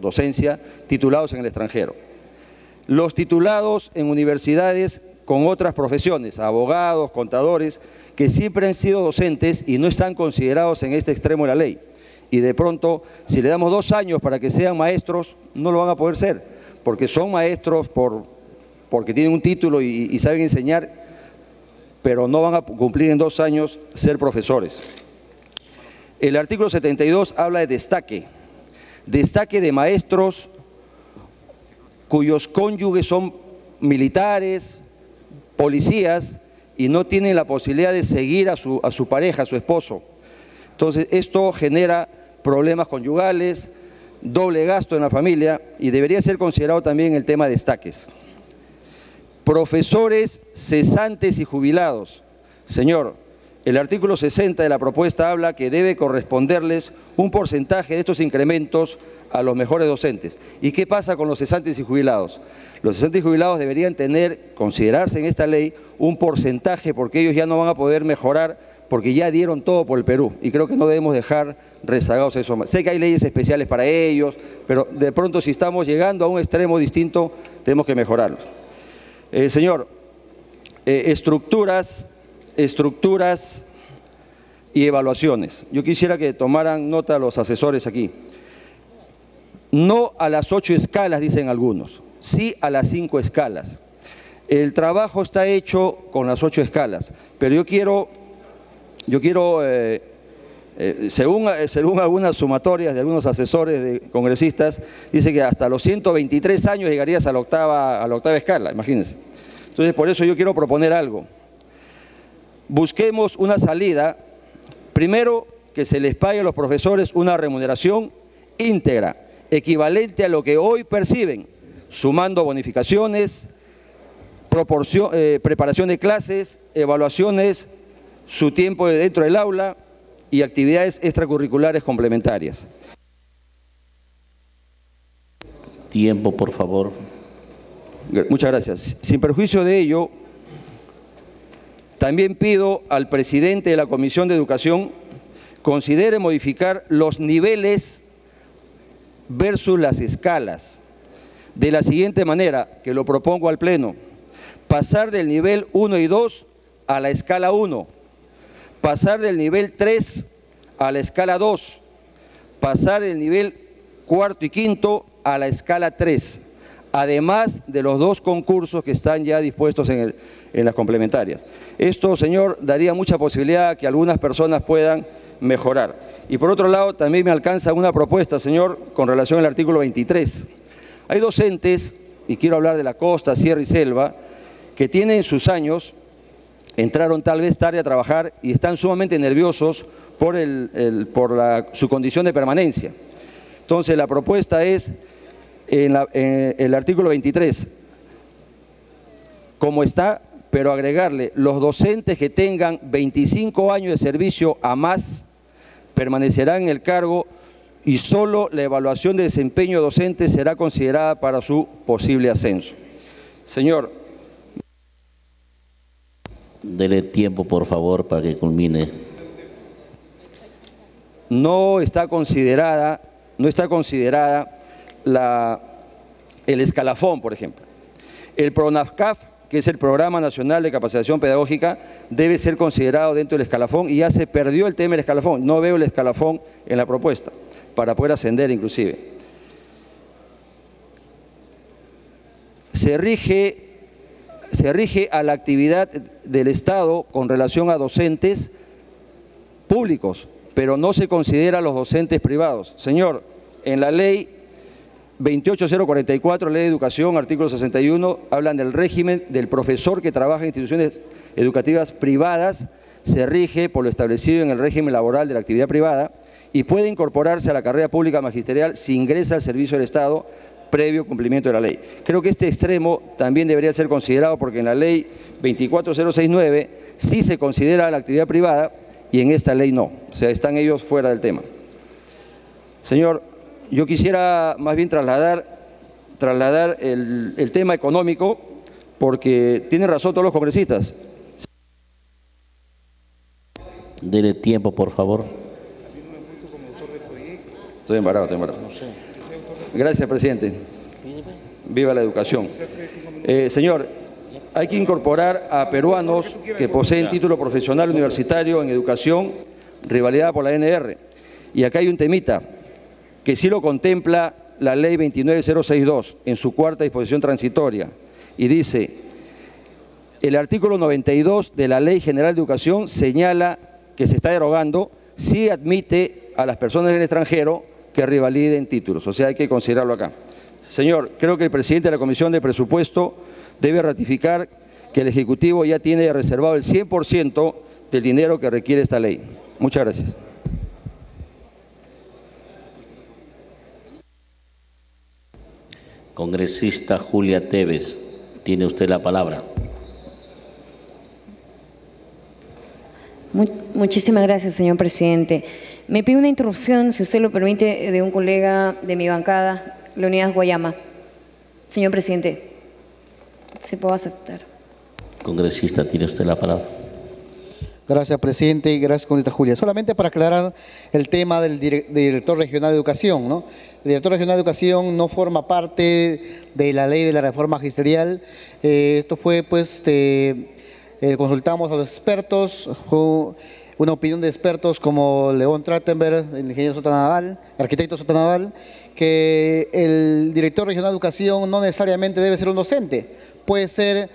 docencia, titulados en el extranjero. Los titulados en universidades con otras profesiones, abogados, contadores, que siempre han sido docentes y no están considerados en este extremo de la ley. Y de pronto, si le damos 2 años para que sean maestros, no lo van a poder ser, porque son maestros porque tienen un título y saben enseñar, pero no van a cumplir en 2 años ser profesores. El artículo 72 habla de destaque de maestros cuyos cónyuges son militares, policías y no tienen la posibilidad de seguir a su pareja, a su esposo. Entonces, esto genera problemas conyugales, doble gasto en la familia y debería ser considerado también el tema de destaques. Profesores cesantes y jubilados. Señor, el artículo 60 de la propuesta habla que debe corresponderles un porcentaje de estos incrementos a los mejores docentes. ¿Y qué pasa con los cesantes y jubilados? Los cesantes y jubilados deberían considerarse en esta ley un porcentaje porque ellos ya no van a poder mejorar porque ya dieron todo por el Perú y creo que no debemos dejar rezagados eso. Sé que hay leyes especiales para ellos, pero de pronto si estamos llegando a un extremo distinto tenemos que mejorarlo. Señor, estructuras y evaluaciones. Yo quisiera que tomaran nota los asesores aquí. No a las 8 escalas, dicen algunos, sí a las 5 escalas. El trabajo está hecho con las 8 escalas, pero yo quiero según algunas sumatorias de algunos asesores de congresistas, dice que hasta los 123 años llegarías a la octava escala, imagínense. Entonces, por eso yo quiero proponer algo. Busquemos una salida, primero que se les pague a los profesores una remuneración íntegra, equivalente a lo que hoy perciben, sumando bonificaciones, preparación de clases, evaluaciones, su tiempo dentro del aula y actividades extracurriculares complementarias. Tiempo, por favor. Muchas gracias. Sin perjuicio de ello, también pido al presidente de la Comisión de Educación considere modificar los niveles versus las escalas de la siguiente manera, que lo propongo al Pleno: pasar del nivel 1 y 2 a la escala 1, pasar del nivel 3 a la escala 2, pasar del nivel 4º y 5º a la escala 3, además de los 2 concursos que están ya dispuestos en las complementarias. Esto, señor, daría mucha posibilidad a que algunas personas puedan mejorar. Y por otro lado, también me alcanza una propuesta, señor, con relación al artículo 23. Hay docentes, y quiero hablar de la costa, sierra y selva, que tienen sus años, entraron tal vez tarde a trabajar y están sumamente nerviosos por su condición de permanencia. Entonces, la propuesta es, en el artículo 23, como está, pero agregarle los docentes que tengan 25 años de servicio a más, permanecerán en el cargo y solo la evaluación de desempeño docente será considerada para su posible ascenso. Señor. Dele tiempo, por favor, para que culmine. No está considerada el escalafón, por ejemplo. El PRONAFCAF, que es el Programa Nacional de Capacitación Pedagógica, debe ser considerado dentro del escalafón y ya se perdió el tema del escalafón. No veo el escalafón en la propuesta, para poder ascender inclusive. Se rige a la actividad del Estado con relación a docentes públicos, pero no se considera a los docentes privados. Señor, en la ley 28044, Ley de Educación, artículo 61, hablan del régimen del profesor que trabaja en instituciones educativas privadas, se rige por lo establecido en el régimen laboral de la actividad privada y puede incorporarse a la carrera pública magisterial si ingresa al servicio del Estado previo cumplimiento de la ley. Creo que este extremo también debería ser considerado porque en la ley 24069 sí se considera la actividad privada y en esta ley no. O sea, están ellos fuera del tema. Señor, yo quisiera más bien trasladar el tema económico porque tienen razón todos los congresistas. Dele tiempo, por favor. Estoy embarado. Gracias, presidente. Viva la educación. Señor, hay que incorporar a peruanos que poseen título profesional universitario en educación, rivalidad por la ANR. Y acá hay un temita que sí lo contempla la ley 29062 en su cuarta disposición transitoria. Y dice, el artículo 92 de la Ley General de Educación señala que se está derogando, sí admite a las personas del extranjero que revaliden títulos, o sea, hay que considerarlo acá. Señor, creo que el presidente de la Comisión de Presupuesto debe ratificar que el Ejecutivo ya tiene reservado el 100% del dinero que requiere esta ley. Muchas gracias. Congresista Julia Tevez, tiene usted la palabra. Muchísimas gracias, señor presidente. Me pido una interrupción, si usted lo permite, de un colega de mi bancada, Leonidas Guayama. Señor presidente, ¿se puede aceptar? Congresista, tiene usted la palabra. Gracias, presidente, y gracias, congresista Julia. Solamente para aclarar el tema del director regional de educación, ¿no? El director regional de educación no forma parte de la ley de la reforma magisterial. Esto fue, pues, consultamos a los expertos, una opinión de expertos como León Trachtenberg, el ingeniero Sotanadal, arquitecto Sotanadal, que el director regional de educación no necesariamente debe ser un docente, puede ser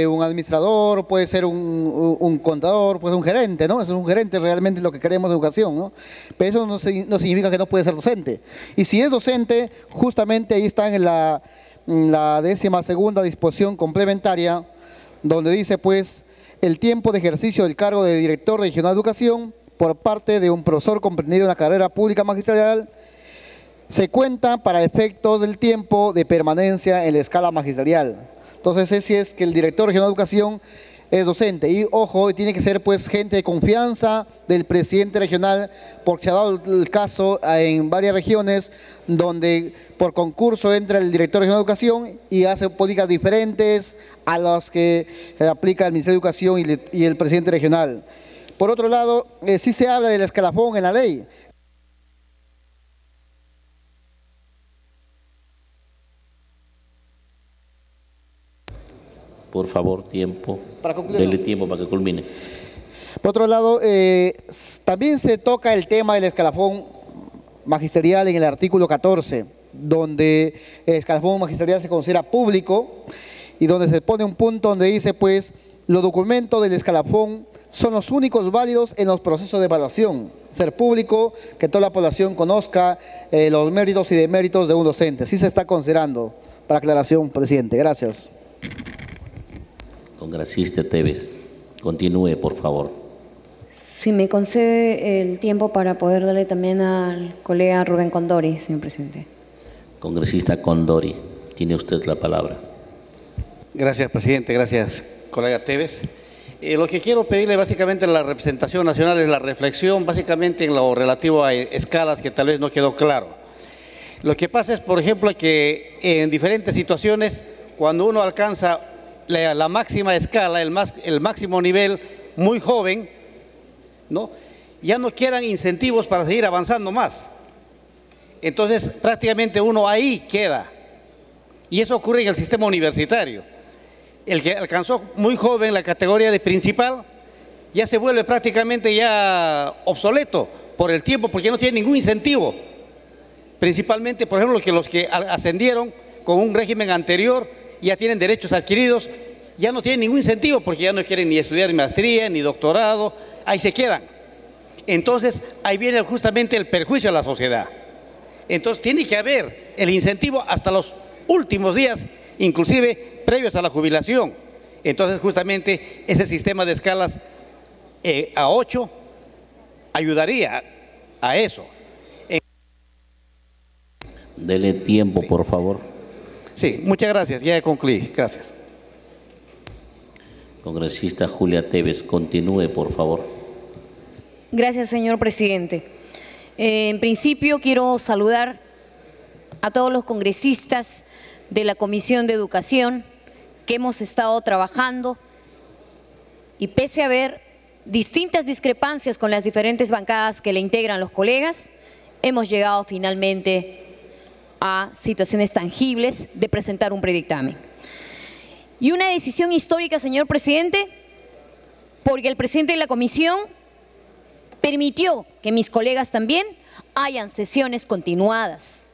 un administrador, puede ser un contador, puede ser un gerente, ¿no? Es un gerente realmente lo que queremos de educación, ¿no? Pero eso no significa que no puede ser docente. Y si es docente, justamente ahí está en la 12ª disposición complementaria, donde dice, pues, el tiempo de ejercicio del cargo de director regional de educación por parte de un profesor comprendido en la carrera pública magisterial se cuenta para efectos del tiempo de permanencia en la escala magisterial. Entonces, ese es que el director regional de educación es docente. Y, ojo, tiene que ser, pues, gente de confianza del presidente regional, porque se ha dado el caso en varias regiones donde por concurso entra el director regional de educación y hace políticas diferentes a las que aplica el Ministerio de Educación y el presidente regional. Por otro lado, sí se habla del escalafón en la ley. Por favor, tiempo. Dele tiempo para que culmine. Por otro lado, también se toca el tema del escalafón magisterial en el artículo 14, donde el escalafón magisterial se considera público y donde se pone un punto donde dice, pues, los documentos del escalafón son los únicos válidos en los procesos de evaluación. Ser público, que toda la población conozca los méritos y deméritos de un docente. Sí se está considerando. Para aclaración, presidente. Gracias. Congresista Tevez, continúe, por favor. Si me concede el tiempo para poder darle también al colega Rubén Condori, señor presidente. Congresista Condori, tiene usted la palabra. Gracias, presidente. Gracias, colega Tevez. Lo que quiero pedirle básicamente a la representación nacional es la reflexión básicamente en lo relativo a escalas que tal vez no quedó claro. Lo que pasa es, por ejemplo, que en diferentes situaciones, cuando uno alcanza la máxima escala, el máximo nivel muy joven, ¿no? Ya no quedan incentivos para seguir avanzando más. Entonces, prácticamente uno ahí queda. Y eso ocurre en el sistema universitario. El que alcanzó muy joven la categoría de principal, ya se vuelve prácticamente ya obsoleto por el tiempo, porque no tiene ningún incentivo. Principalmente, por ejemplo, los que ascendieron con un régimen anterior, ya tienen derechos adquiridos, ya no tienen ningún incentivo porque ya no quieren ni estudiar maestría, ni doctorado, ahí se quedan. entonces ahí viene justamente el perjuicio a la sociedad. Entonces tiene que haber el incentivo hasta los últimos días, inclusive previos a la jubilación. Entonces justamente ese sistema de escalas a 8 ayudaría a eso. Dele tiempo, por favor. Sí, muchas gracias, ya concluí. Gracias. Congresista Julia Tevez, continúe, por favor. Gracias, señor presidente. En principio quiero saludar a todos los congresistas de la Comisión de Educación que hemos estado trabajando y pese a haber distintas discrepancias con las diferentes bancadas que le integran los colegas, hemos llegado finalmente a situaciones tangibles de presentar un predictamen. Y una decisión histórica, señor presidente, porque el presidente de la comisión permitió que mis colegas también hayan sesiones continuadas.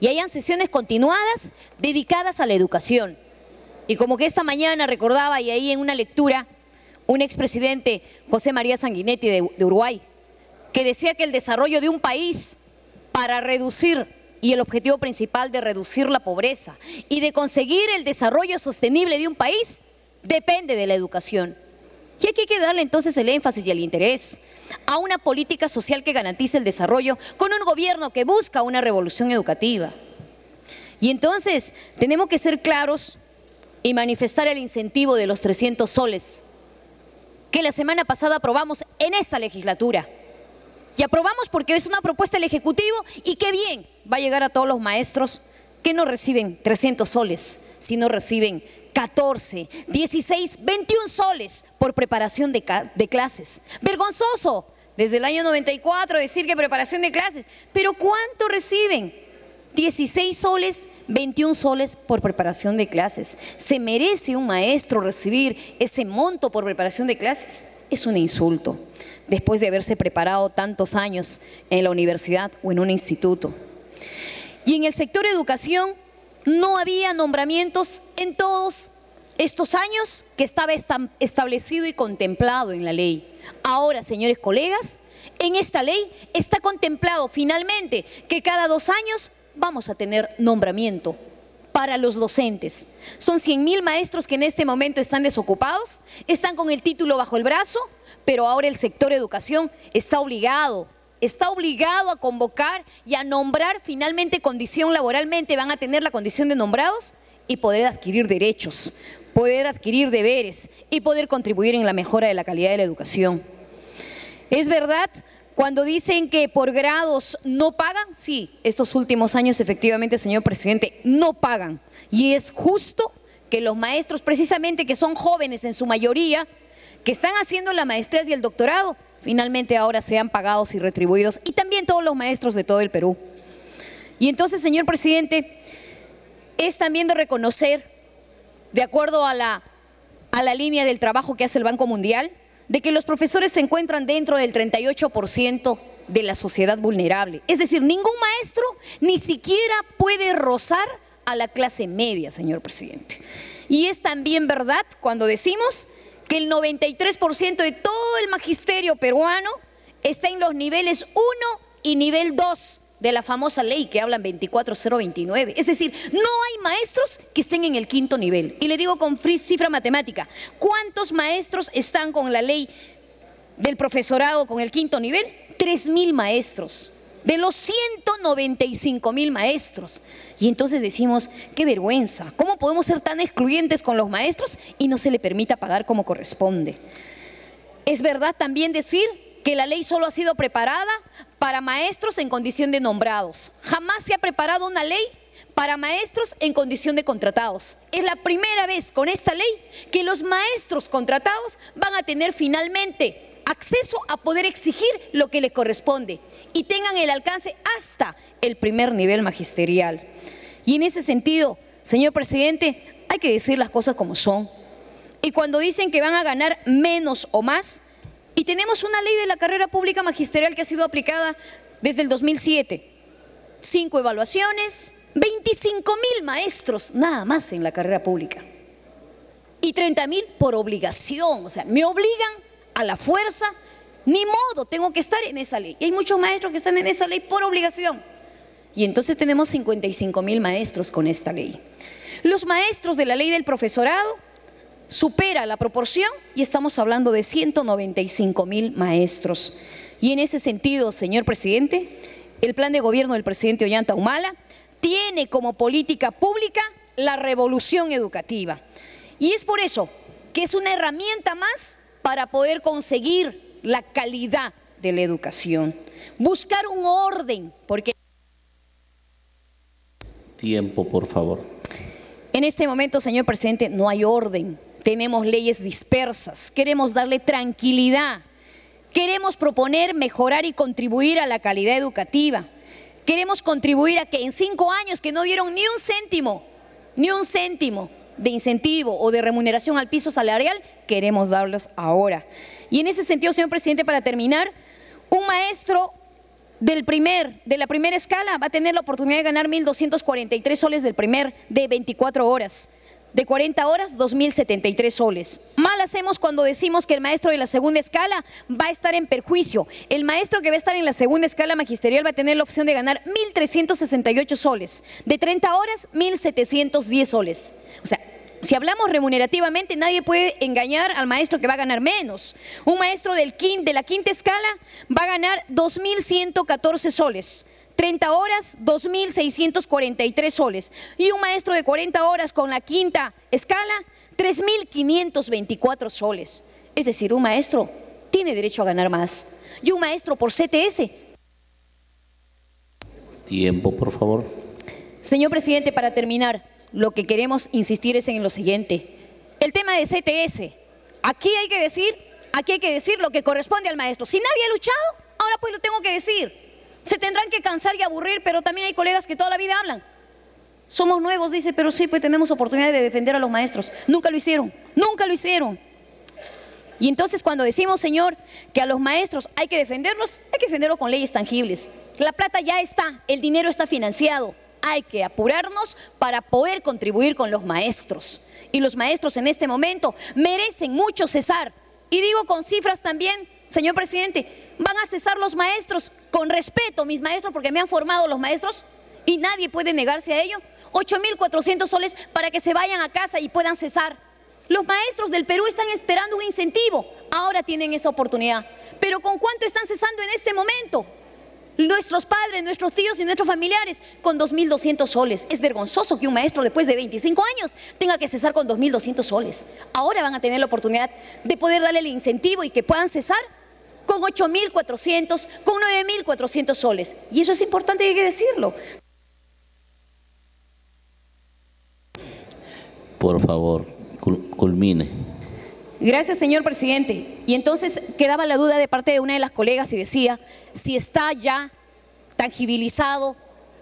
Y hayan sesiones continuadas dedicadas a la educación. Y como que esta mañana recordaba, y ahí en una lectura, un expresidente, José María Sanguinetti de Uruguay, que decía que el desarrollo de un país para reducir, y el objetivo principal de reducir la pobreza y de conseguir el desarrollo sostenible de un país, depende de la educación. Y aquí hay que darle entonces el énfasis y el interés a una política social que garantice el desarrollo con un gobierno que busca una revolución educativa. Y entonces tenemos que ser claros y manifestar el incentivo de los 300 soles que la semana pasada aprobamos en esta legislatura. Y aprobamos porque es una propuesta del Ejecutivo y qué bien va a llegar a todos los maestros que no reciben 300 soles, sino reciben 14, 16, 21 soles por preparación de clases. Vergonzoso desde el año 94 decir que preparación de clases, pero ¿cuánto reciben? 16 soles, 21 soles por preparación de clases. ¿Se merece un maestro recibir ese monto por preparación de clases? Es un insulto, después de haberse preparado tantos años en la universidad o en un instituto. Y en el sector educación no había nombramientos en todos estos años que estaba establecido y contemplado en la ley. Ahora, señores colegas, en esta ley está contemplado finalmente que cada 2 años vamos a tener nombramiento para los docentes. Son 100.000 maestros que en este momento están desocupados, están con el título bajo el brazo, pero ahora el sector educación está obligado a convocar y a nombrar finalmente condición laboralmente, van a tener la condición de nombrados y poder adquirir derechos, poder adquirir deberes y poder contribuir en la mejora de la calidad de la educación. ¿Es verdad cuando dicen que por grados no pagan? Sí, estos últimos años efectivamente, señor presidente, no pagan. Y es justo que los maestros, precisamente que son jóvenes en su mayoría, que están haciendo la maestría y el doctorado, finalmente ahora sean pagados y retribuidos, y también todos los maestros de todo el Perú. Y entonces, señor presidente, es también de reconocer, de acuerdo a la línea del trabajo que hace el Banco Mundial, de que los profesores se encuentran dentro del 38% de la sociedad vulnerable. Es decir, ningún maestro ni siquiera puede rozar a la clase media, señor presidente. Y es también verdad cuando decimos que el 93% de todo el magisterio peruano está en los niveles 1 y nivel 2 de la famosa ley que hablan 24029. Es decir, no hay maestros que estén en el 5º nivel. Y le digo con cifra matemática, ¿cuántos maestros están con la ley del profesorado con el 5º nivel? 3.000 maestros, de los 195.000 maestros. Y entonces decimos, qué vergüenza, ¿cómo podemos ser tan excluyentes con los maestros y no se le permita pagar como corresponde? Es verdad también decir que la ley solo ha sido preparada para maestros en condición de nombrados. Jamás se ha preparado una ley para maestros en condición de contratados. Es la primera vez con esta ley que los maestros contratados van a tener finalmente acceso a poder exigir lo que les corresponde y tengan el alcance hasta el primer nivel magisterial. Y en ese sentido, señor presidente, hay que decir las cosas como son. Y cuando dicen que van a ganar menos o más, y tenemos una ley de la carrera pública magisterial que ha sido aplicada desde el 2007. 5 evaluaciones, 25.000 maestros nada más en la carrera pública. Y 30.000 por obligación, o sea, me obligan a la fuerza Ni modo, tengo que estar en esa ley. Y hay muchos maestros que están en esa ley por obligación. Y entonces tenemos 55.000 maestros con esta ley. Los maestros de la ley del profesorado supera la proporción y estamos hablando de 195.000 maestros. Y en ese sentido, señor presidente, el plan de gobierno del presidente Ollanta Humala tiene como política pública la revolución educativa. Y es por eso que es una herramienta más para poder conseguir la calidad de la educación. Buscar un orden, porque... Tiempo, por favor. En este momento, señor presidente, no hay orden. Tenemos leyes dispersas. Queremos darle tranquilidad. Queremos proponer, mejorar y contribuir a la calidad educativa. Queremos contribuir a que en 5 años que no dieron ni un céntimo de incentivo o de remuneración al piso salarial, queremos darlos ahora. Y en ese sentido, señor presidente, para terminar, un maestro de la primera escala va a tener la oportunidad de ganar 1.243 soles de 24 horas. De 40 horas, 2.073 soles. Mal hacemos cuando decimos que el maestro de la segunda escala va a estar en perjuicio. El maestro que va a estar en la segunda escala magisterial va a tener la opción de ganar 1.368 soles. De 30 horas, 1.710 soles. O sea, si hablamos remunerativamente, nadie puede engañar al maestro que va a ganar menos. Un maestro de la quinta escala va a ganar 2.114 soles. 30 horas, 2.643 soles. Y un maestro de 40 horas con la quinta escala, 3.524 soles. Es decir, un maestro tiene derecho a ganar más. Y un maestro por CTS. Tiempo, por favor. Señor presidente, para terminar, lo que queremos insistir es en lo siguiente. El tema de CTS. Aquí hay que decir lo que corresponde al maestro. Si nadie ha luchado, ahora pues lo tengo que decir. Se tendrán que cansar y aburrir, pero también hay colegas que toda la vida hablan. Somos nuevos, dice, pero sí, pues tenemos oportunidad de defender a los maestros. Nunca lo hicieron, nunca lo hicieron. Y entonces cuando decimos, señor, que a los maestros hay que defenderlos con leyes tangibles. La plata ya está, el dinero está financiado. Hay que apurarnos para poder contribuir con los maestros. Y los maestros en este momento merecen mucho cesar. Y digo con cifras también, señor presidente, van a cesar los maestros, con respeto mis maestros, porque me han formado los maestros y nadie puede negarse a ello. 8.400 soles para que se vayan a casa y puedan cesar. Los maestros del Perú están esperando un incentivo, ahora tienen esa oportunidad. Pero ¿con cuánto están cesando en este momento? Nuestros padres, nuestros tíos y nuestros familiares con 2.200 soles. Es vergonzoso que un maestro después de 25 años tenga que cesar con 2.200 soles. Ahora van a tener la oportunidad de poder darle el incentivo y que puedan cesar con 8.400, con 9.400 soles. Y eso es importante y hay que decirlo. Por favor, culmine. Gracias, señor presidente. Y entonces quedaba la duda de parte de una de las colegas y decía si está ya tangibilizado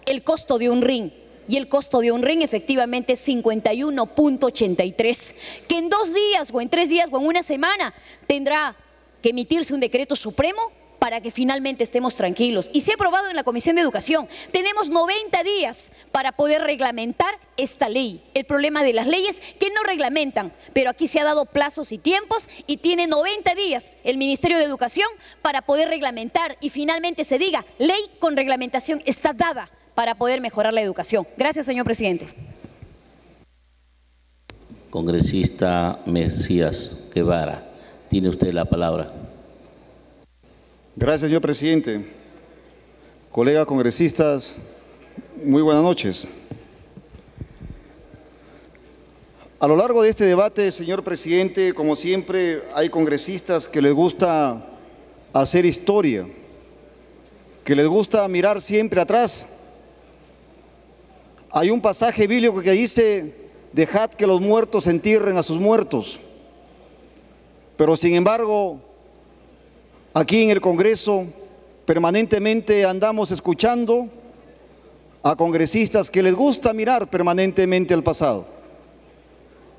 el costo de un ring. Y el costo de un ring efectivamente es 51.83, que en 2 días o en 3 días o en una semana tendrá que emitirse un decreto supremo para que finalmente estemos tranquilos. Y se ha aprobado en la Comisión de Educación. Tenemos 90 días para poder reglamentar esta ley. El problema de las leyes que no reglamentan, pero aquí se ha dado plazos y tiempos y tiene 90 días el Ministerio de Educación para poder reglamentar y finalmente se diga, ley con reglamentación está dada para poder mejorar la educación. Gracias, señor presidente. Congresista Mesías Guevara, tiene usted la palabra. Gracias, señor presidente. Colegas congresistas, muy buenas noches. A lo largo de este debate, señor presidente, como siempre, hay congresistas que les gusta hacer historia, que les gusta mirar siempre atrás. Hay un pasaje bíblico que dice, dejad que los muertos entierren a sus muertos. Pero sin embargo, aquí en el Congreso permanentemente andamos escuchando a congresistas que les gusta mirar permanentemente al pasado.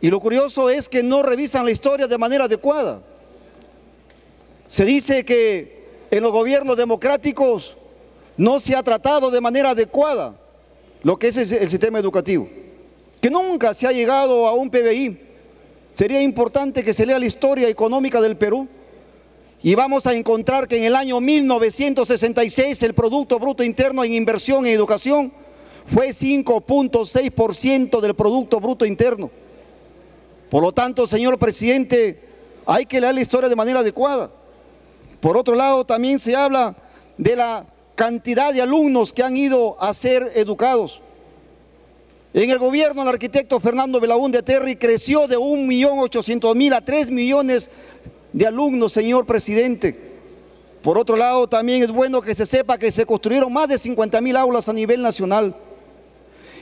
Y lo curioso es que no revisan la historia de manera adecuada. Se dice que en los gobiernos democráticos no se ha tratado de manera adecuada lo que es el sistema educativo, que nunca se ha llegado a un PBI. Sería importante que se lea la historia económica del Perú y vamos a encontrar que en el año 1966 el Producto Bruto Interno en inversión en educación fue 5.6% del Producto Bruto Interno. Por lo tanto, señor presidente, hay que leer la historia de manera adecuada. Por otro lado, también se habla de la cantidad de alumnos que han ido a ser educados. En el gobierno del arquitecto Fernando Belaúnde Terry creció de 1.800.000 a 3 millones de alumnos, señor presidente. Por otro lado, también es bueno que se sepa que se construyeron más de 50.000 aulas a nivel nacional.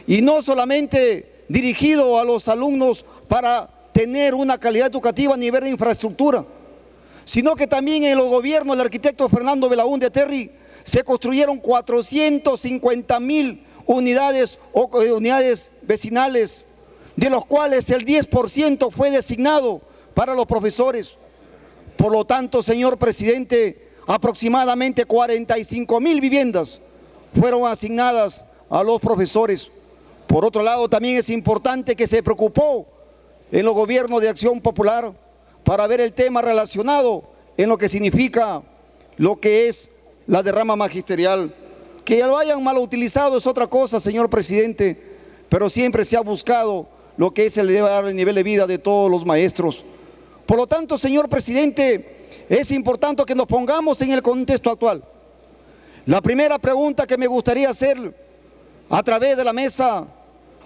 Y no solamente dirigido a los alumnos para tener una calidad educativa a nivel de infraestructura, sino que también en los gobiernos del arquitecto Fernando Belaúnde Terry se construyeron 450.000 unidades o unidades vecinales, de los cuales el 10% fue designado para los profesores. Por lo tanto, señor presidente, aproximadamente 45.000 viviendas fueron asignadas a los profesores. Por otro lado, también es importante que se preocupó en los gobiernos de Acción Popular para ver el tema relacionado en lo que significa lo que es la derrama magisterial. Que lo hayan mal utilizado es otra cosa, señor presidente, pero siempre se ha buscado lo que es elevar el nivel de vida de todos los maestros. Por lo tanto, señor presidente, es importante que nos pongamos en el contexto actual. La primera pregunta que me gustaría hacer a través de la mesa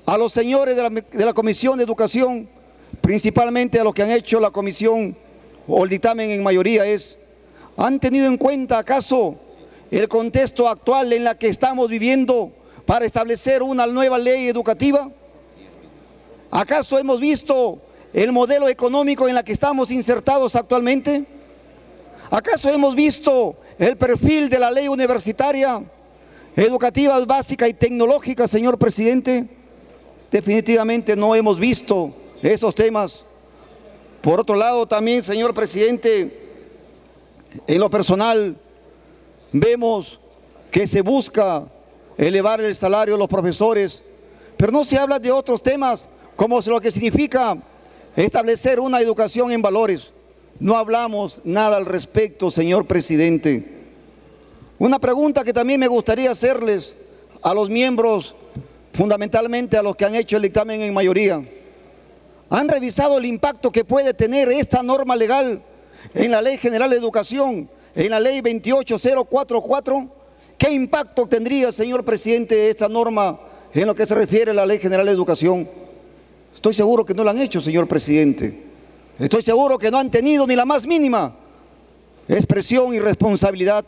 a los señores de la Comisión de Educación, principalmente a los que han hecho la comisión o el dictamen en mayoría, es: ¿han tenido en cuenta acaso el contexto actual en la que estamos viviendo para establecer una nueva ley educativa? ¿Acaso hemos visto el modelo económico en el que estamos insertados actualmente? ¿Acaso hemos visto el perfil de la ley universitaria, educativa, básica y tecnológica, señor presidente? Definitivamente no hemos visto esos temas. Por otro lado, también, señor presidente, en lo personal, vemos que se busca elevar el salario de los profesores, pero no se habla de otros temas como lo que significa establecer una educación en valores. No hablamos nada al respecto, señor presidente. Una pregunta que también me gustaría hacerles a los miembros, fundamentalmente a los que han hecho el dictamen en mayoría: ¿han revisado el impacto que puede tener esta norma legal en la Ley General de Educación, en la Ley 28044? ¿Qué impacto tendría, señor presidente, esta norma en lo que se refiere a la Ley General de Educación? Estoy seguro que no lo han hecho, señor presidente. Estoy seguro que no han tenido ni la más mínima expresión y responsabilidad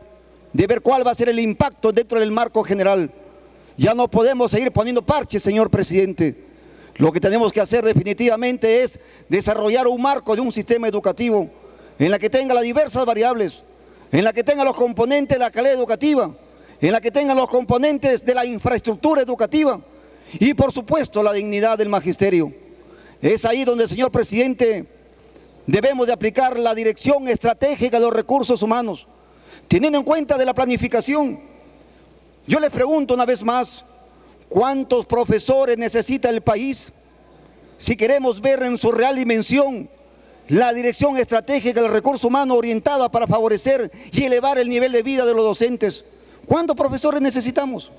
de ver cuál va a ser el impacto dentro del marco general. Ya no podemos seguir poniendo parches, señor presidente. Lo que tenemos que hacer definitivamente es desarrollar un marco de un sistema educativo en la que tenga las diversas variables, en la que tenga los componentes de la calidad educativa, en la que tenga los componentes de la infraestructura educativa y, por supuesto, la dignidad del magisterio. Es ahí donde, señor presidente, debemos de aplicar la dirección estratégica de los recursos humanos, teniendo en cuenta de la planificación. Yo les pregunto una vez más: ¿cuántos profesores necesita el país si queremos ver en su real dimensión la dirección estratégica del recurso humano orientada para favorecer y elevar el nivel de vida de los docentes? ¿Cuántos profesores necesitamos?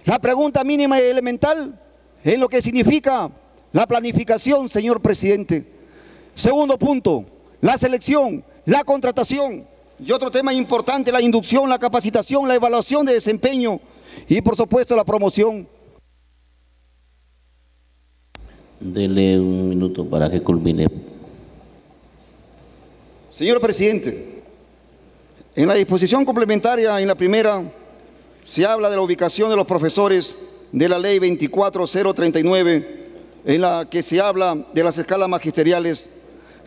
La pregunta mínima y elemental en lo que significa la planificación, señor presidente. Segundo punto, la selección, la contratación. Y otro tema importante, la inducción, la capacitación, la evaluación de desempeño y, por supuesto, la promoción. Dele un minuto para que culmine. Señor presidente, en la disposición complementaria, en la primera, se habla de la ubicación de los profesores de la ley 24039, en la que se habla de las escalas magisteriales,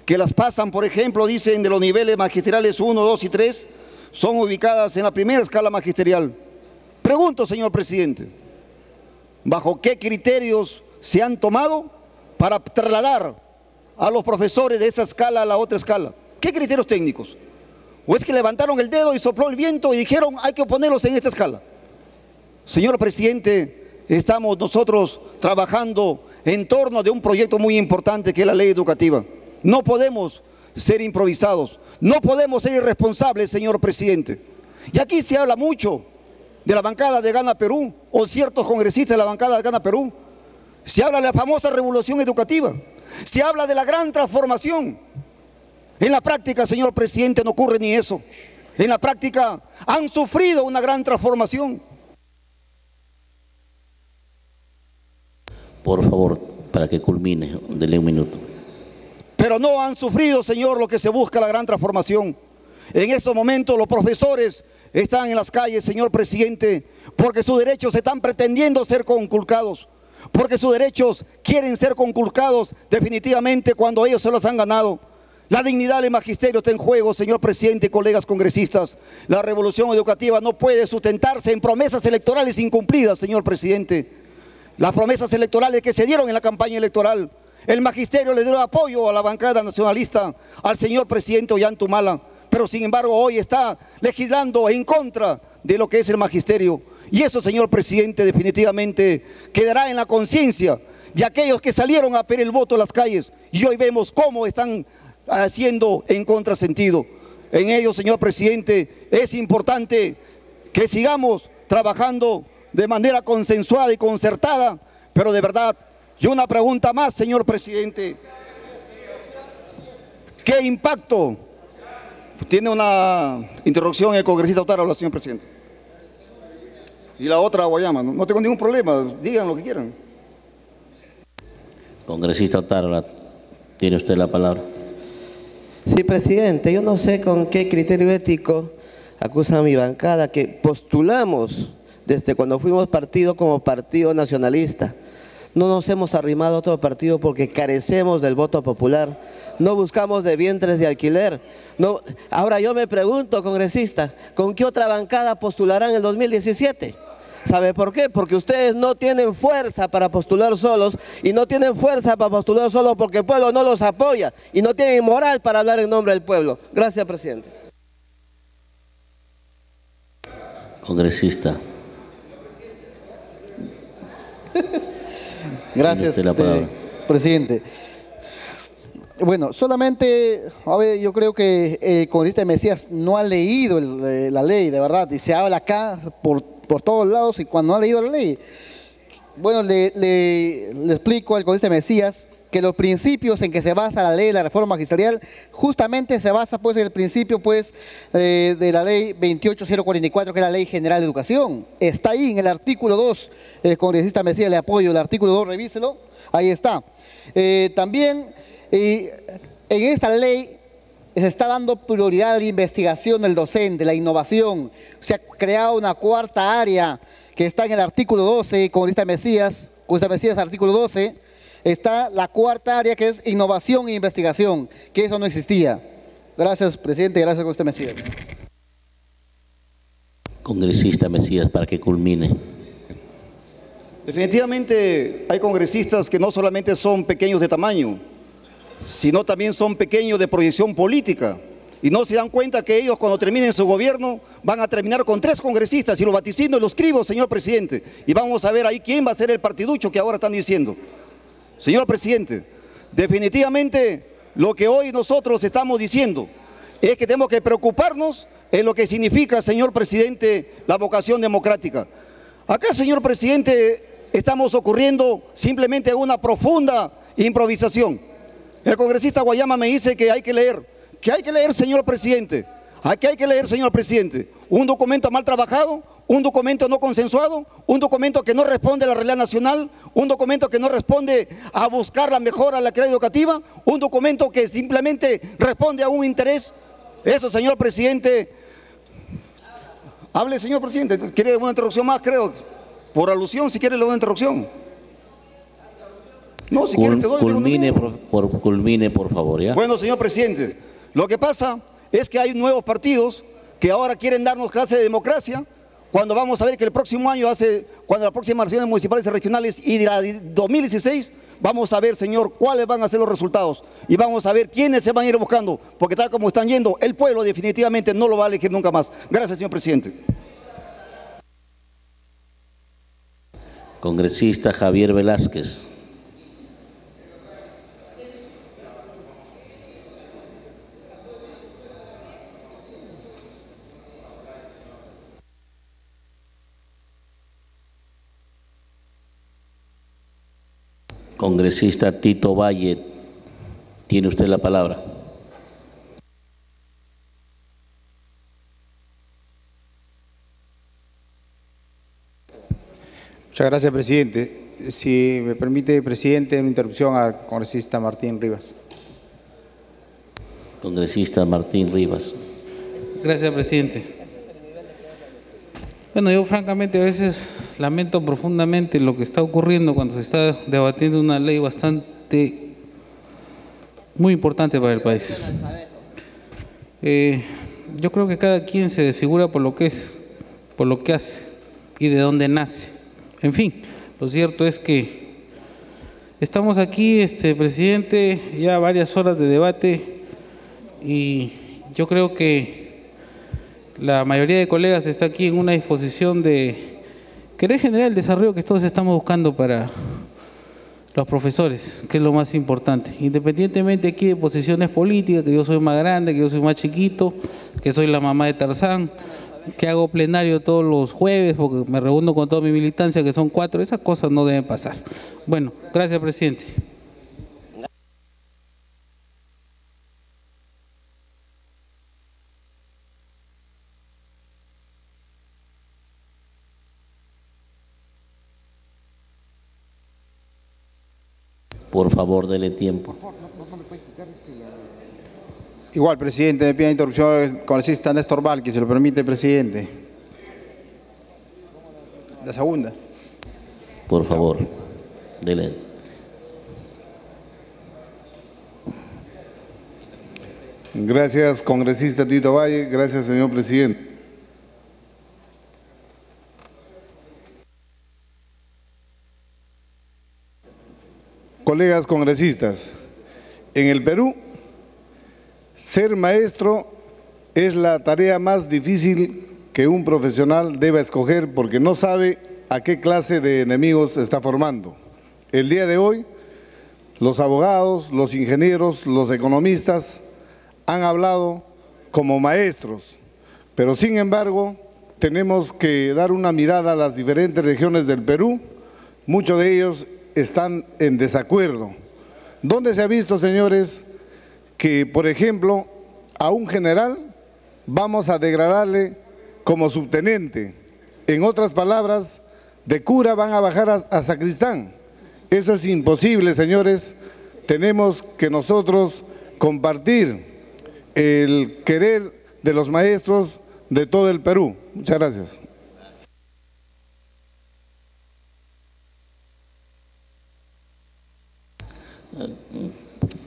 que las pasan, por ejemplo, dicen de los niveles magisteriales 1, 2 y 3, son ubicadas en la primera escala magisterial. Pregunto, señor presidente, ¿bajo qué criterios se han tomado para trasladar a los profesores de esa escala a la otra escala? ¿Qué criterios técnicos? ¿O es que levantaron el dedo y sopló el viento y dijeron hay que ponerlos en esta escala? Señor presidente, estamos nosotros trabajando en torno de un proyecto muy importante que es la ley educativa. No podemos ser improvisados. No podemos ser irresponsables, señor presidente. Y aquí se habla mucho de la bancada de Gana Perú, o ciertos congresistas de la bancada de Gana Perú. Se habla de la famosa revolución educativa. Se habla de la gran transformación. En la práctica, señor presidente, no ocurre ni eso. En la práctica han sufrido una gran transformación. Por favor, para que culmine, dele un minuto. Pero no han sufrido, señor, lo que se busca, la gran transformación. En estos momentos los profesores están en las calles, señor presidente, porque sus derechos están pretendiendo ser conculcados, porque sus derechos quieren ser conculcados definitivamente cuando ellos se los han ganado. La dignidad del magisterio está en juego, señor presidente y colegas congresistas. La revolución educativa no puede sustentarse en promesas electorales incumplidas, señor presidente. Las promesas electorales que se dieron en la campaña electoral. El magisterio le dio apoyo a la bancada nacionalista, al señor presidente Ollanta-Humala, pero sin embargo hoy está legislando en contra de lo que es el magisterio. Y eso, señor presidente, definitivamente quedará en la conciencia de aquellos que salieron a pedir el voto a las calles. Y hoy vemos cómo están haciendo en contrasentido. En ello, señor presidente, es importante que sigamos trabajando de manera consensuada y concertada, pero de verdad, y una pregunta más, señor presidente, ¿qué impacto tiene una interrupción el congresista Otárola, señor presidente? Y la otra, Guayama, no tengo ningún problema, digan lo que quieran. Congresista Otárola, tiene usted la palabra. Sí, presidente, yo no sé con qué criterio ético acusa a mi bancada que postulamos desde cuando fuimos partido como partido nacionalista. No nos hemos arrimado a otro partido porque carecemos del voto popular. No buscamos de vientres de alquiler. No. Ahora yo me pregunto, congresista, ¿con qué otra bancada postularán en el 2017? ¿Sabe por qué? Porque ustedes no tienen fuerza para postular solos y no tienen fuerza para postular solos porque el pueblo no los apoya y no tienen moral para hablar en nombre del pueblo. Gracias, presidente. Congresista. Gracias, presidente. Bueno, solamente, a ver, yo creo que el congresista Mesías no ha leído la ley, de verdad, y se habla acá por todos lados y cuando no ha leído la ley. Bueno, le explico al congresista Mesías que los principios en que se basa la ley de la reforma magisterial justamente se basa pues en el principio pues de la ley 28044, que es la Ley General de Educación. Está ahí en el artículo 2, el congresista Mesías, le apoyo el artículo 2, revíselo, ahí está. También en esta ley se está dando prioridad a la investigación del docente, la innovación. Se ha creado una cuarta área que está en el artículo 12, congresista Mesías, artículo 12, está la cuarta área que es innovación e investigación, que eso no existía. Gracias, presidente, gracias, congresista Mesías. Congresista Mesías, para que culmine. Definitivamente hay congresistas que no solamente son pequeños de tamaño, sino también son pequeños de proyección política. Y no se dan cuenta que ellos cuando terminen su gobierno van a terminar con 3 congresistas, y lo vaticino y lo escribo, señor presidente. Y vamos a ver ahí quién va a ser el partiducho que ahora están diciendo. Señor presidente, definitivamente lo que hoy nosotros estamos diciendo es que tenemos que preocuparnos en lo que significa, señor presidente, la vocación democrática. Acá, señor presidente, estamos ocurriendo simplemente una profunda improvisación. El congresista Guayama me dice que hay que leer, señor presidente. Aquí hay que leer, señor presidente, un documento mal trabajado, un documento no consensuado, un documento que no responde a la realidad nacional, un documento que no responde a buscar la mejora de la calidad educativa, un documento que simplemente responde a un interés. Eso, señor presidente. Hable, señor presidente. ¿Quiere una interrupción más? Creo. Por alusión, si quiere, le doy una interrupción. No, si quiere, te doy. Culmine, por favor, ¿ya? Bueno, señor presidente, lo que pasa es que hay nuevos partidos que ahora quieren darnos clase de democracia, cuando vamos a ver que el próximo año, cuando las próximas elecciones municipales y regionales y de la 2016, vamos a ver, señor, cuáles van a ser los resultados y vamos a ver quiénes se van a ir buscando, porque tal como están yendo, el pueblo definitivamente no lo va a elegir nunca más. Gracias, señor presidente. Congresista Javier Velázquez. Congresista Tito Valle, tiene usted la palabra. Muchas gracias, presidente. Si me permite, presidente, una interrupción al congresista Martín Rivas. Congresista Martín Rivas. Gracias, presidente. Bueno, yo francamente a veces lamento profundamente lo que está ocurriendo cuando se está debatiendo una ley muy importante para el país. Yo creo que cada quien se desfigura por lo que es, por lo que hace y de dónde nace. En fin, lo cierto es que estamos aquí, presidente, ya varias horas de debate y yo creo que la mayoría de colegas está aquí en una disposición de querer generar el desarrollo que todos estamos buscando para los profesores, que es lo más importante. Independientemente aquí de posiciones políticas, que yo soy más grande, que yo soy más chiquito, que soy la mamá de Tarzán, que hago plenario todos los jueves porque me reúno con toda mi militancia, que son 4, esas cosas no deben pasar. Bueno, gracias, presidente. Por favor, dele tiempo. Igual, presidente, me pide interrupción al congresista Néstor Valqui, si lo permite, presidente. La segunda. Por favor, dele. Gracias, congresista Tito Valle. Gracias, señor presidente. Colegas congresistas, en el Perú, ser maestro es la tarea más difícil que un profesional deba escoger porque no sabe a qué clase de enemigos está formando. El día de hoy, los abogados, los ingenieros, los economistas han hablado como maestros, pero sin embargo tenemos que dar una mirada a las diferentes regiones del Perú. Muchos de ellos están en desacuerdo. ¿Dónde se ha visto, señores, que, por ejemplo, a un general vamos a degradarle como subteniente? En otras palabras, de cura van a bajar a sacristán. Eso es imposible, señores. Tenemos que nosotros compartir el querer de los maestros de todo el Perú. Muchas gracias.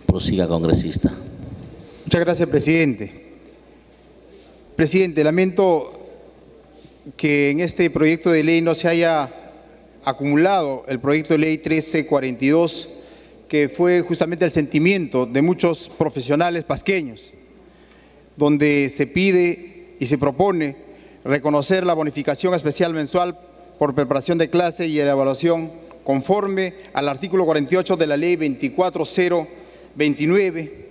Prosiga, congresista. Muchas gracias, presidente. Presidente, lamento que en este proyecto de ley no se haya acumulado el proyecto de ley 1342, que fue justamente el sentimiento de muchos profesionales pasqueños, donde se pide y se propone reconocer la bonificación especial mensual por preparación de clase y la evaluación conforme al artículo 48 de la ley 24029.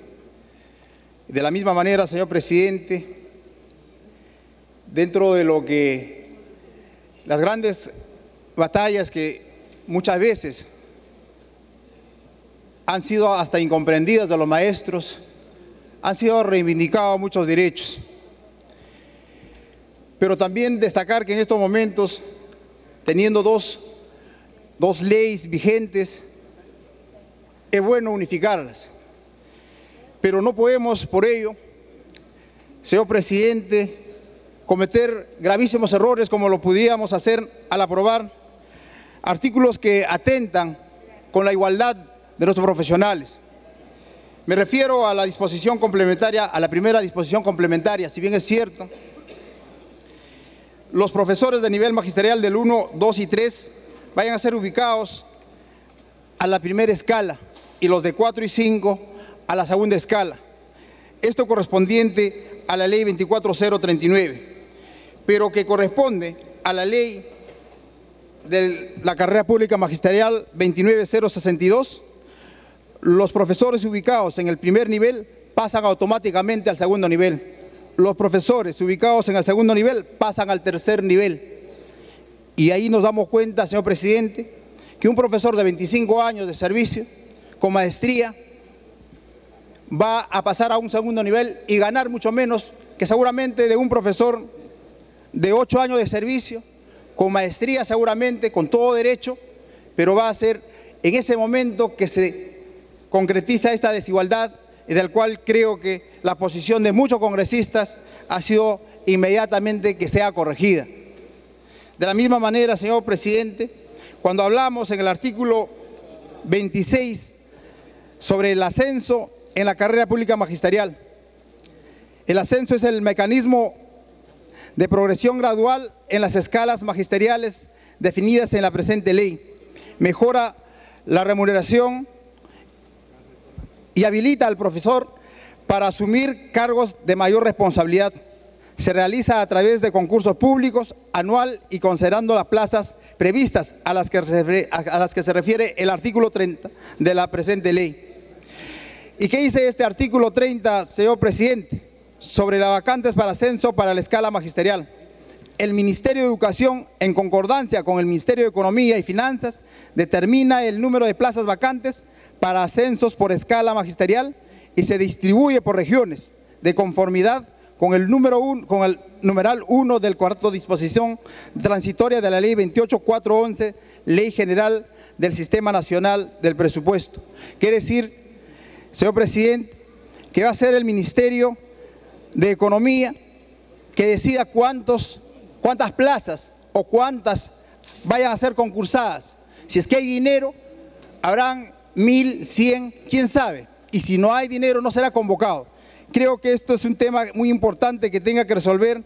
De la misma manera, señor presidente, dentro de lo que las grandes batallas que muchas veces han sido hasta incomprendidas de los maestros, han sido reivindicados muchos derechos. Pero también destacar que en estos momentos, teniendo dos leyes vigentes, es bueno unificarlas. Pero no podemos por ello, señor presidente, cometer gravísimos errores como lo pudiéramos hacer al aprobar artículos que atentan con la igualdad de nuestros profesionales. Me refiero a la disposición complementaria, a la primera disposición complementaria. Si bien es cierto, los profesores de nivel magisterial del 1, 2 y 3 vayan a ser ubicados a la primera escala y los de 4 y 5 a la segunda escala. Esto correspondiente a la ley 24039, pero que corresponde a la ley de la carrera pública magisterial 29062. Los profesores ubicados en el primer nivel pasan automáticamente al segundo nivel. Los profesores ubicados en el segundo nivel pasan al tercer nivel. Y ahí nos damos cuenta, señor presidente, que un profesor de 25 años de servicio con maestría va a pasar a un segundo nivel y ganar mucho menos que seguramente de un profesor de 8 años de servicio, con maestría seguramente, con todo derecho, pero va a ser en ese momento que se concretiza esta desigualdad y del cual creo que la posición de muchos congresistas ha sido inmediatamente que sea corregida. De la misma manera, señor presidente, cuando hablamos en el artículo 26 sobre el ascenso en la carrera pública magisterial, el ascenso es el mecanismo de progresión gradual en las escalas magisteriales definidas en la presente ley. Mejora la remuneración y habilita al profesor para asumir cargos de mayor responsabilidad. Se realiza a través de concursos públicos anual y considerando las plazas previstas a las que se refiere el artículo 30 de la presente ley. ¿Y qué dice este artículo 30, señor presidente? Sobre las vacantes para ascenso para la escala magisterial. El Ministerio de Educación, en concordancia con el Ministerio de Economía y Finanzas, determina el número de plazas vacantes para ascensos por escala magisterial y se distribuye por regiones, de conformidad con el numeral 1 del cuarto disposición transitoria de la Ley 28411, Ley General del Sistema Nacional del Presupuesto. Quiere decir, señor presidente, que va a ser el Ministerio de Economía que decida cuántas plazas o cuántas vayan a ser concursadas. Si es que hay dinero, habrán 1.000, 100, quién sabe. Y si no hay dinero, no será convocado. Creo que esto es un tema muy importante que tenga que resolver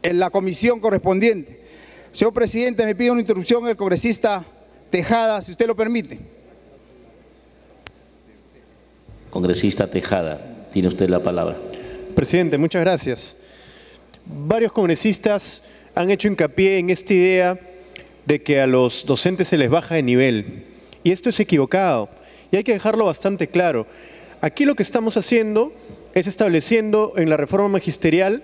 en la comisión correspondiente. Señor presidente, me pide una interrupción el congresista Tejada, si usted lo permite. Congresista Tejada, tiene usted la palabra. Presidente, muchas gracias. Varios congresistas han hecho hincapié en esta idea de que a los docentes se les baja de nivel. Y esto es equivocado. Y hay que dejarlo bastante claro. Aquí lo que estamos haciendo es estableciendo en la reforma magisterial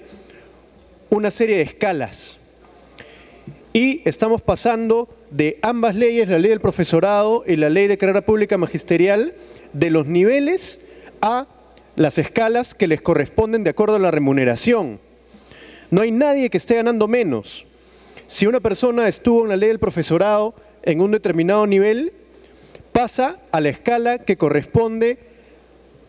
una serie de escalas. Y estamos pasando de ambas leyes, la ley del profesorado y la ley de carrera pública magisterial, de los niveles a las escalas que les corresponden de acuerdo a la remuneración. No hay nadie que esté ganando menos. Si una persona estuvo en la ley del profesorado en un determinado nivel, pasa a la escala que corresponde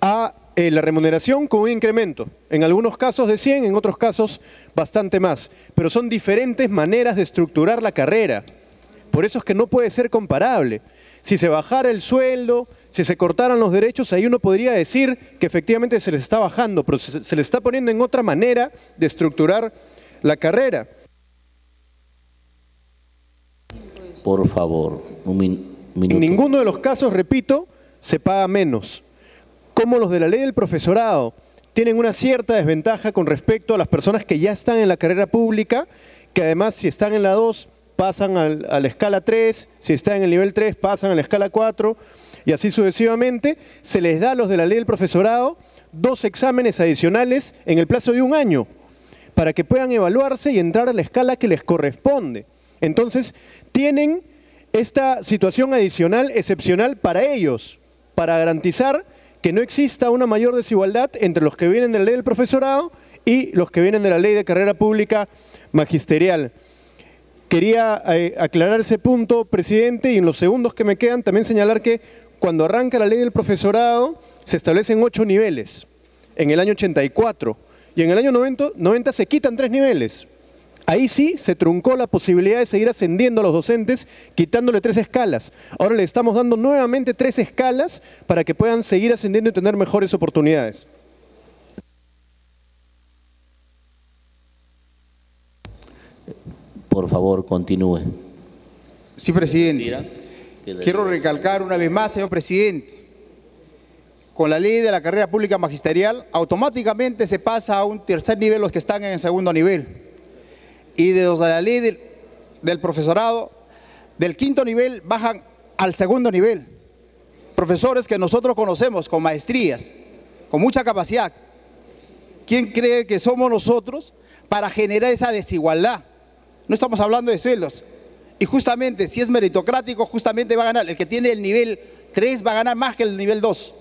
a la remuneración con un incremento. En algunos casos de 100, en otros casos bastante más. Pero son diferentes maneras de estructurar la carrera. Por eso es que no puede ser comparable. Si se bajara el sueldo, si se cortaran los derechos, ahí uno podría decir que efectivamente se les está bajando, pero se les está poniendo en otra manera de estructurar la carrera. Por favor, un minuto. En ninguno de los casos, repito, se paga menos. Como los de la ley del profesorado tienen una cierta desventaja con respecto a las personas que ya están en la carrera pública, que además si están en la 2 pasan a la escala 3, si están en el nivel 3 pasan a la escala 4 y así sucesivamente. Se les da a los de la ley del profesorado 2 exámenes adicionales en el plazo de 1 año para que puedan evaluarse y entrar a la escala que les corresponde. Entonces tienen esta situación adicional, excepcional para ellos, para garantizar que no exista una mayor desigualdad entre los que vienen de la ley del profesorado y los que vienen de la ley de carrera pública magisterial. Quería aclarar ese punto, presidente, y en los segundos que me quedan también señalar que cuando arranca la ley del profesorado se establecen 8 niveles en el año 84 y en el año 90 se quitan 3 niveles. Ahí sí se truncó la posibilidad de seguir ascendiendo a los docentes, quitándole 3 escalas. Ahora le estamos dando nuevamente 3 escalas para que puedan seguir ascendiendo y tener mejores oportunidades. Por favor, continúe. Sí, presidente. Quiero recalcar una vez más, señor presidente, con la ley de la carrera pública magisterial, automáticamente se pasa a un tercer nivel los que están en el segundo nivel. Y de los de la ley del profesorado, del 5º nivel bajan al 2º nivel. Profesores que nosotros conocemos con maestrías, con mucha capacidad. ¿Quién cree que somos nosotros para generar esa desigualdad? No estamos hablando de sueldos, Y justamente, si es meritocrático, justamente va a ganar. El que tiene el nivel 3 va a ganar más que el nivel 2.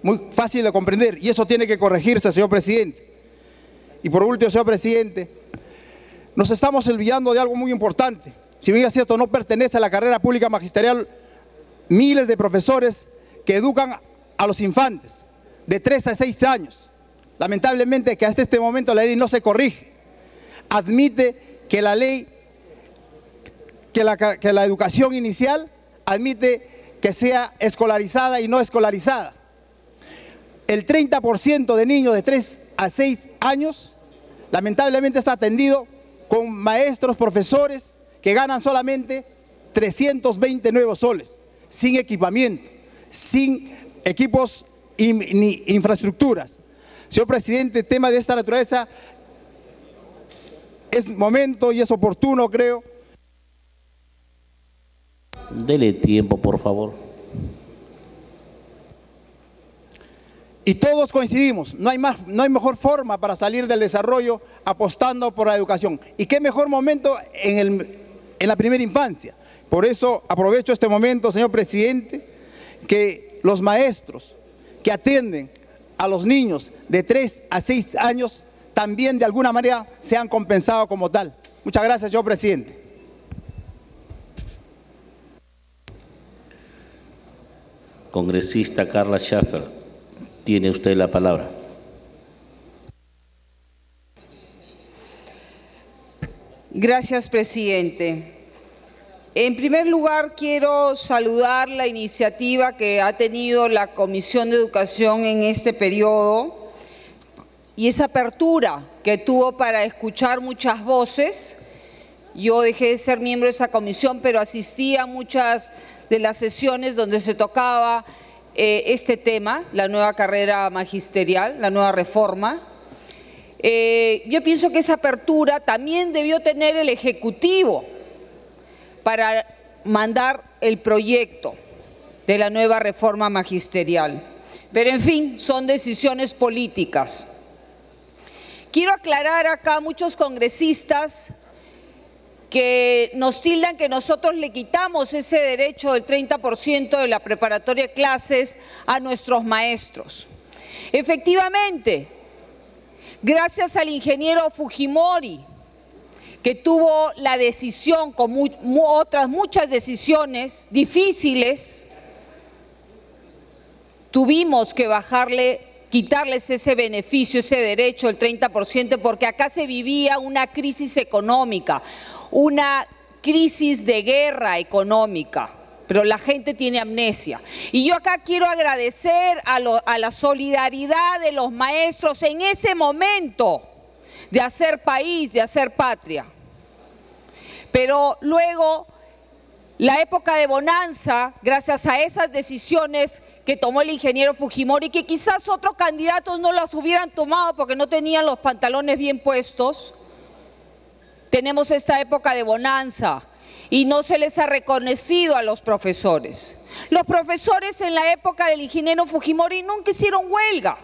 Muy fácil de comprender. Y eso tiene que corregirse, señor presidente. Y por último, señor presidente, nos estamos olvidando de algo muy importante. Si bien es cierto, no pertenece a la carrera pública magisterial, miles de profesores que educan a los infantes de 3 a 6 años. Lamentablemente que hasta este momento la ley no se corrige. Admite que la ley, que la educación inicial admite que sea escolarizada y no escolarizada. El 30% de niños de 3 a 6 años lamentablemente está atendido con maestros, profesores que ganan solamente 320 nuevos soles, sin equipamiento, sin equipos ni infraestructuras. Señor presidente, tema de esta naturaleza es momento y es oportuno, creo. Dele tiempo, por favor. Y todos coincidimos, no hay mejor forma para salir del desarrollo apostando por la educación. Y qué mejor momento en la primera infancia. Por eso aprovecho este momento, señor presidente, que los maestros que atienden a los niños de 3 a 6 años también de alguna manera sean compensados como tal. Muchas gracias, señor presidente. Congresista Carla Schaffer. Tiene usted la palabra. Gracias, presidente. En primer lugar, quiero saludar la iniciativa que ha tenido la Comisión de Educación en este periodo y esa apertura que tuvo para escuchar muchas voces. Yo dejé de ser miembro de esa comisión, pero asistí a muchas de las sesiones donde se tocaba este tema, la nueva carrera magisterial, la nueva reforma. Yo pienso que esa apertura también debió tener el Ejecutivo para mandar el proyecto de la nueva reforma magisterial. Pero en fin, son decisiones políticas. Quiero aclarar acá a muchos congresistas que nos tildan que nosotros le quitamos ese derecho del 30% de la preparatoria de clases a nuestros maestros. Efectivamente, gracias al ingeniero Fujimori, que tuvo la decisión, con otras muchas decisiones difíciles, tuvimos que quitarles ese beneficio, ese derecho del 30%, porque acá se vivía una crisis económica, una crisis de guerra económica, pero la gente tiene amnesia. Y yo acá quiero agradecer a la solidaridad de los maestros en ese momento de hacer país, de hacer patria. Pero luego, la época de bonanza, gracias a esas decisiones que tomó el ingeniero Fujimori, que quizás otros candidatos no las hubieran tomado porque no tenían los pantalones bien puestos, tenemos esta época de bonanza y no se les ha reconocido a los profesores. Los profesores en la época del ingeniero Fujimori nunca hicieron huelga,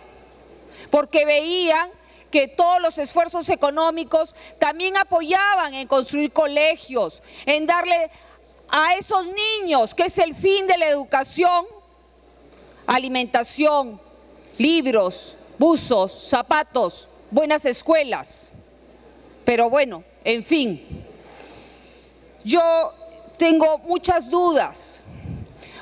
porque veían que todos los esfuerzos económicos también apoyaban en construir colegios, en darle a esos niños, que es el fin de la educación, alimentación, libros, buzos, zapatos, buenas escuelas. Pero bueno, en fin, yo tengo muchas dudas.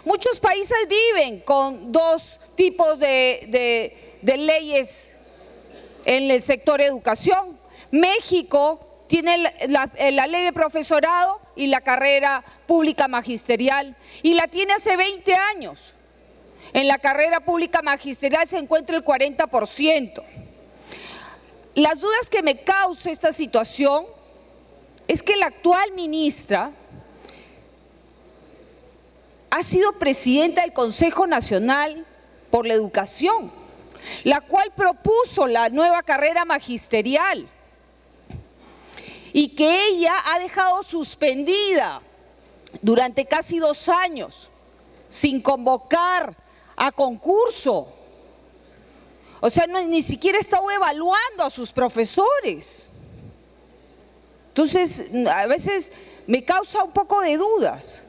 Muchos países viven con dos tipos de leyes en el sector educación. México tiene la ley de profesorado y la carrera pública magisterial, y la tiene hace 20 años. En la carrera pública magisterial se encuentra el 40%. Las dudas que me causa esta situación es que la actual ministra ha sido presidenta del Consejo Nacional por la Educación, la cual propuso la nueva carrera magisterial y que ella ha dejado suspendida durante casi 2 años sin convocar a concurso. O sea, ni siquiera estaba evaluando a sus profesores. Entonces, a veces me causa un poco de dudas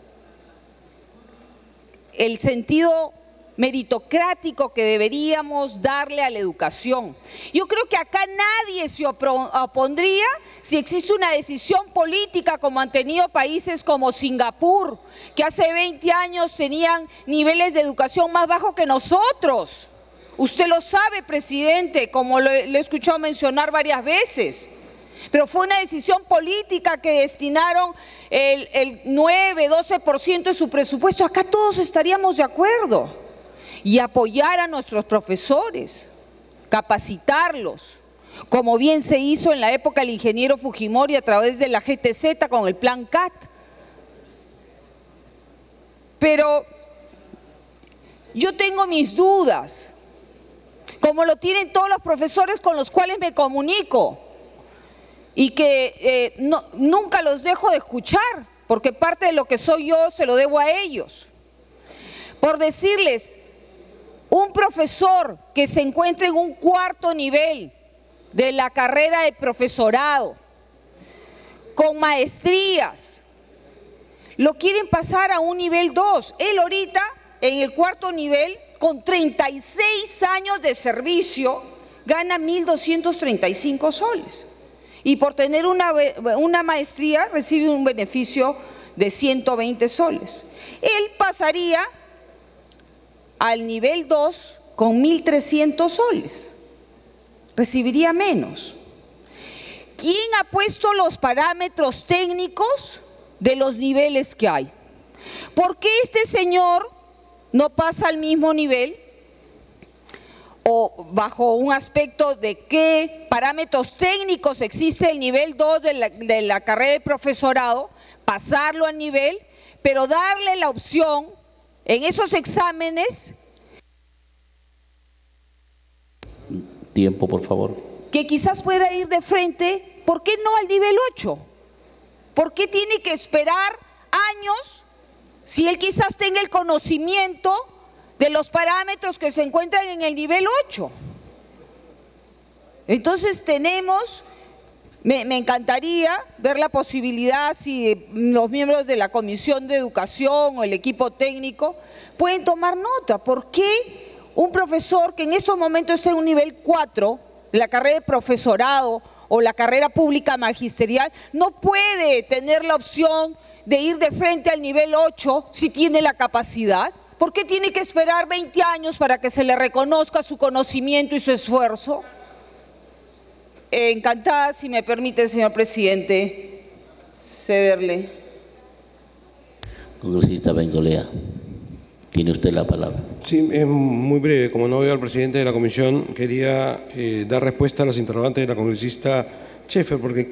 el sentido meritocrático que deberíamos darle a la educación. Yo creo que acá nadie se opondría si existe una decisión política como han tenido países como Singapur, que hace 20 años tenían niveles de educación más bajos que nosotros. Usted lo sabe, presidente, como lo he escuchado mencionar varias veces. Pero fue una decisión política que destinaron el 9, 12% de su presupuesto. Acá todos estaríamos de acuerdo. Y apoyar a nuestros profesores, capacitarlos, como bien se hizo en la época del ingeniero Fujimori a través de la GTZ con el plan CAT. Pero yo tengo mis dudas, como lo tienen todos los profesores con los cuales me comunico y que nunca los dejo de escuchar, porque parte de lo que soy yo se lo debo a ellos. Por decirles, un profesor que se encuentre en un 4º nivel de la carrera de profesorado, con maestrías, lo quieren pasar a un nivel 2. Él ahorita, en el 4º nivel, con 36 años de servicio, gana 1.235 soles. Y por tener una maestría, recibe un beneficio de 120 soles. Él pasaría al nivel 2 con 1.300 soles, recibiría menos. ¿Quién ha puesto los parámetros técnicos de los niveles que hay? ¿Por qué este señor no pasa al mismo nivel? O bajo un aspecto de qué parámetros técnicos existe el nivel 2 de la carrera de profesorado, pasarlo al nivel, pero darle la opción en esos exámenes. Tiempo, por favor. Que quizás pueda ir de frente, ¿por qué no al nivel 8? ¿Por qué tiene que esperar años si él quizás tenga el conocimiento de los parámetros que se encuentran en el nivel 8? Entonces me encantaría ver la posibilidad si los miembros de la Comisión de Educación o el equipo técnico pueden tomar nota. ¿Por qué un profesor que en estos momentos está en un nivel 4 de la carrera de profesorado o la carrera pública magisterial no puede tener la opción de ir de frente al nivel 8 si tiene la capacidad? ¿Por qué tiene que esperar 20 años para que se le reconozca su conocimiento y su esfuerzo? Encantada, si me permite, señor presidente, cederle. Congresista Bengolea, tiene usted la palabra. Sí, es muy breve. Como no veo al presidente de la comisión, quería dar respuesta a los interrogantes de la congresista Scheffer, porque